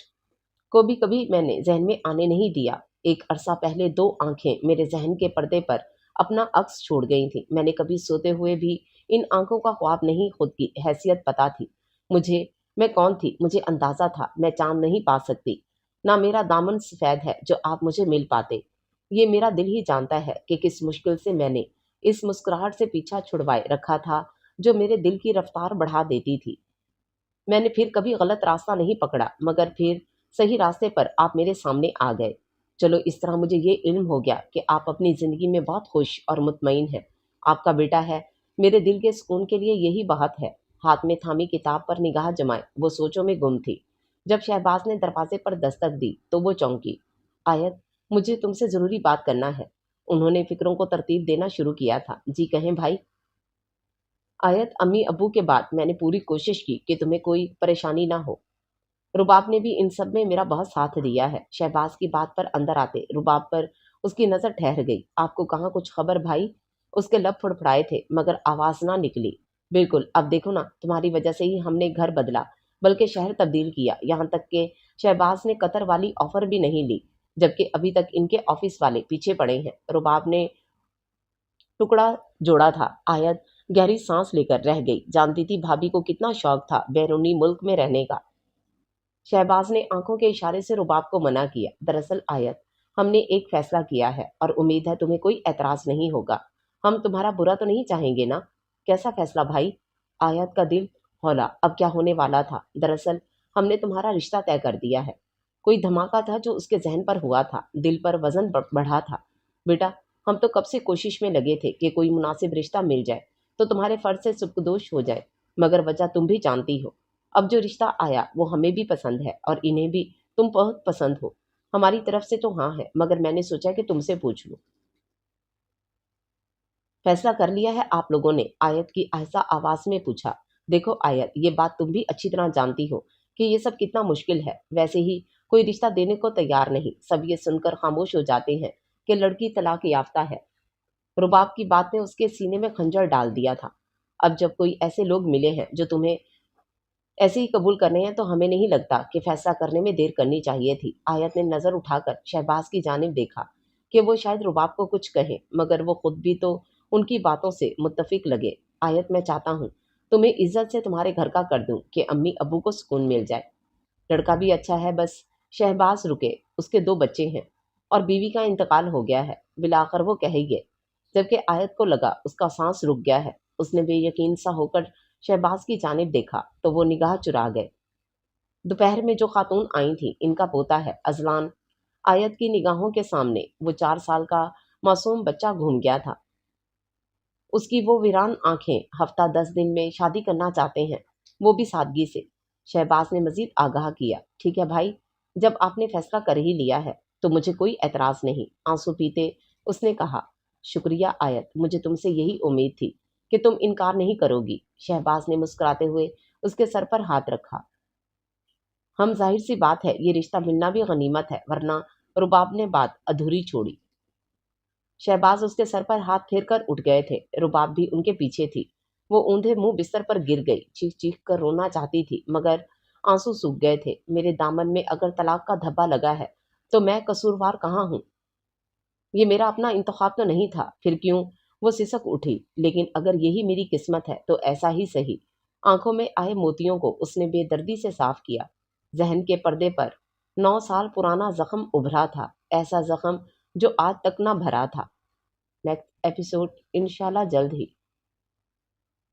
को भी कभी मैंने जहन में आने नहीं दिया। एक अरसा पहले दो आंखें मेरे जहन के पर्दे पर अपना अक्स छोड़ गई थी। मैंने कभी सोते हुए भी इन आंखों का ख्वाब नहीं, खुद की हैसियत पता थी मुझे। मैं कौन थी मुझे अंदाजा था। मैं चांद नहीं पा सकती, ना मेरा दामन सफेद है जो आप मुझे मिल पाते। ये मेरा दिल ही जानता है कि किस मुश्किल से मैंने इस मुस्कुराहट से पीछा छुड़वाए रखा था जो मेरे दिल की रफ्तार बढ़ा देती थी। मैंने फिर कभी गलत रास्ता नहीं पकड़ा, मगर फिर सही रास्ते पर आप मेरे सामने आ गए। चलो, इस तरह मुझे ये इल्म हो गया कि आप अपनी ज़िंदगी में बहुत खुश और मुतमईन हैं। आपका बेटा है, मेरे दिल के सुकून के लिए यही बहुत है। हाथ में थामी किताब पर निगाह जमाए वो सोचों में गुम थी। जब शहबाज ने दरवाजे पर दस्तक दी तो वो चौंकी। आयत, मुझे तुमसे ज़रूरी बात करना है। उन्होंने फिक्रों को तरतीब देना शुरू किया था। जी कहें भाई। आयत, अम्मी अब्बू के बाद मैंने पूरी कोशिश की कि तुम्हें कोई परेशानी ना हो। रुबाब ने भी इन सब में मेरा बहुत साथ दिया है। शहबाज की बात पर अंदर आते रुबाब पर उसकी नज़र ठहर गई। आपको कहाँ कुछ खबर भाई? उसके लब फड़फड़ाए थे, मगर आवाज़ ना निकली। बिल्कुल, अब देखो ना, तुम्हारी वजह से ही हमने घर बदला, बल्कि शहर तब्दील किया। यहाँ तक कि शहबाज ने कतर वाली ऑफर भी नहीं ली, जबकि अभी तक इनके ऑफिस वाले पीछे पड़े हैं। रुबाब ने टुकड़ा जोड़ा था। आयत गहरी सांस लेकर रह गई। जानती थी भाभी को कितना शौक था बैरूनी मुल्क में रहने का। शहबाज ने आंखों के इशारे से रुबाब को मना किया। दरअसल आयत, हमने एक फैसला किया है और उम्मीद है तुम्हें कोई एतराज नहीं होगा। हम तुम्हारा बुरा तो नहीं चाहेंगे ना? कैसा फैसला भाई? आयत का दिल हौला। अब क्या होने वाला था? दरअसल हमने तुम्हारा रिश्ता तय कर दिया है। कोई धमाका था जो उसके जहन पर हुआ था, दिल पर वजन बढ़ा था। बेटा, ہم تو کب سے کوشش میں لگے تھے کہ کوئی مناسب رشتہ مل جائے تو تمہارے فرض سے سبکدوش ہو جائے، مگر وجہ تم بھی جانتی ہو۔ اب جو رشتہ آیا وہ ہمیں بھی پسند ہے اور انہیں بھی تم بہت پسند ہو۔ ہماری طرف سے تو ہاں ہے، مگر میں نے سوچا کہ تم سے پوچھ لوں۔ فیصلہ کر لیا ہے آپ لوگوں نے؟ آیت کی آہستہ آواز میں پوچھا۔ دیکھو آیت، یہ بات تم بھی اچھی طرح جانتی ہو کہ یہ سب کتنا مشکل ہے۔ ویسے ہی کوئی رشتہ دینے کو تیار نہیں۔ سب یہ سن کر خاموش ہو جاتے ہیں کہ لڑکی طلاق یافتہ ہے۔ رباب کی بات نے اس کے سینے میں خنجر ڈال دیا تھا۔ اب جب کوئی ایسے لوگ ملے ہیں جو تمہیں ایسے ہی قبول کرنے ہیں تو ہمیں نہیں لگتا کہ فیصلہ کرنے میں دیر کرنی چاہیے تھی۔ آیت نے نظر اٹھا کر شہباز کی جانب دیکھا کہ وہ شاید رباب کو کچھ کہے، مگر وہ خود بھی تو ان کی باتوں سے متفق لگے۔ آیت، میں چاہتا ہوں تمہیں عزت سے تمہارے گھر کا کر دوں کہ امی ابو کو سکون مل جائے۔ لڑکا بھی اچھا ہے، بس شہباز رکے، اس کے 2 بچے ہیں اور بیوی کا انتقال ہو گیا ہے، بالآخر وہ کہہ ہی گئے۔ جبکہ آیت کو لگا اس کا سانس رک گیا ہے۔ اس نے بے یقین سا ہو کر شہباز کی جانب دیکھا تو وہ نگاہ چرا گئے۔ دوپہر میں جو خاتون آئی تھیں ان کا پوتا ہے ازلان۔ آیت کی نگاہوں کے سامنے وہ 4 سال کا معصوم بچہ گھوم گیا تھا۔ اس کی وہ ویران آنکھیں، ہفتہ 10 دن میں شادی کرنا چاہتے ہیں، وہ بھی سادگی سے۔ شہباز نے مزید آگاہ کیا، ٹھیک ہے بھائی، جب آپ نے فیصلہ کر ہی لیا ہے تو مجھے کوئی اعتراض نہیں۔ آنسو پیتے اس نے کہا، شکریہ آیت، مجھے تم سے یہی امید تھی کہ تم انکار نہیں کرو گی۔ شہباز نے مسکراتے ہوئے اس کے سر پر ہاتھ رکھا۔ ہم ظاہر سی بات ہے یہ رشتہ ملنا بھی غنیمت ہے، ورنہ رباب نے بات ادھوری چھوڑی۔ شہباز اس کے سر پر ہاتھ پھیر کر اٹھ گئے تھے، رباب بھی ان کے پیچھے تھی۔ وہ اوندھے منہ بستر پر گر گئی، چیخ چیخ کر رونا چاہتی تھی مگر آنسو سوکھ گئے تھے۔ میرے دامن میں اگر طلاق کا دھبا لگا ہے تو میں قصوروار کہاں ہوں؟ یہ میرا اپنا انتخاب تو نہیں تھا، پھر کیوں؟ وہ سسک اٹھی، لیکن اگر یہی میری قسمت ہے تو ایسا ہی صحیح۔ آنکھوں میں آئے موتیوں کو اس نے بے دردی سے صاف کیا۔ ذہن کے پردے پر 9 سال پرانا زخم ابھرا تھا، ایسا زخم جو آج تک نہ بھرا تھا۔ نیکسٹ ایپیسوڈ انشاءاللہ جلد ہی۔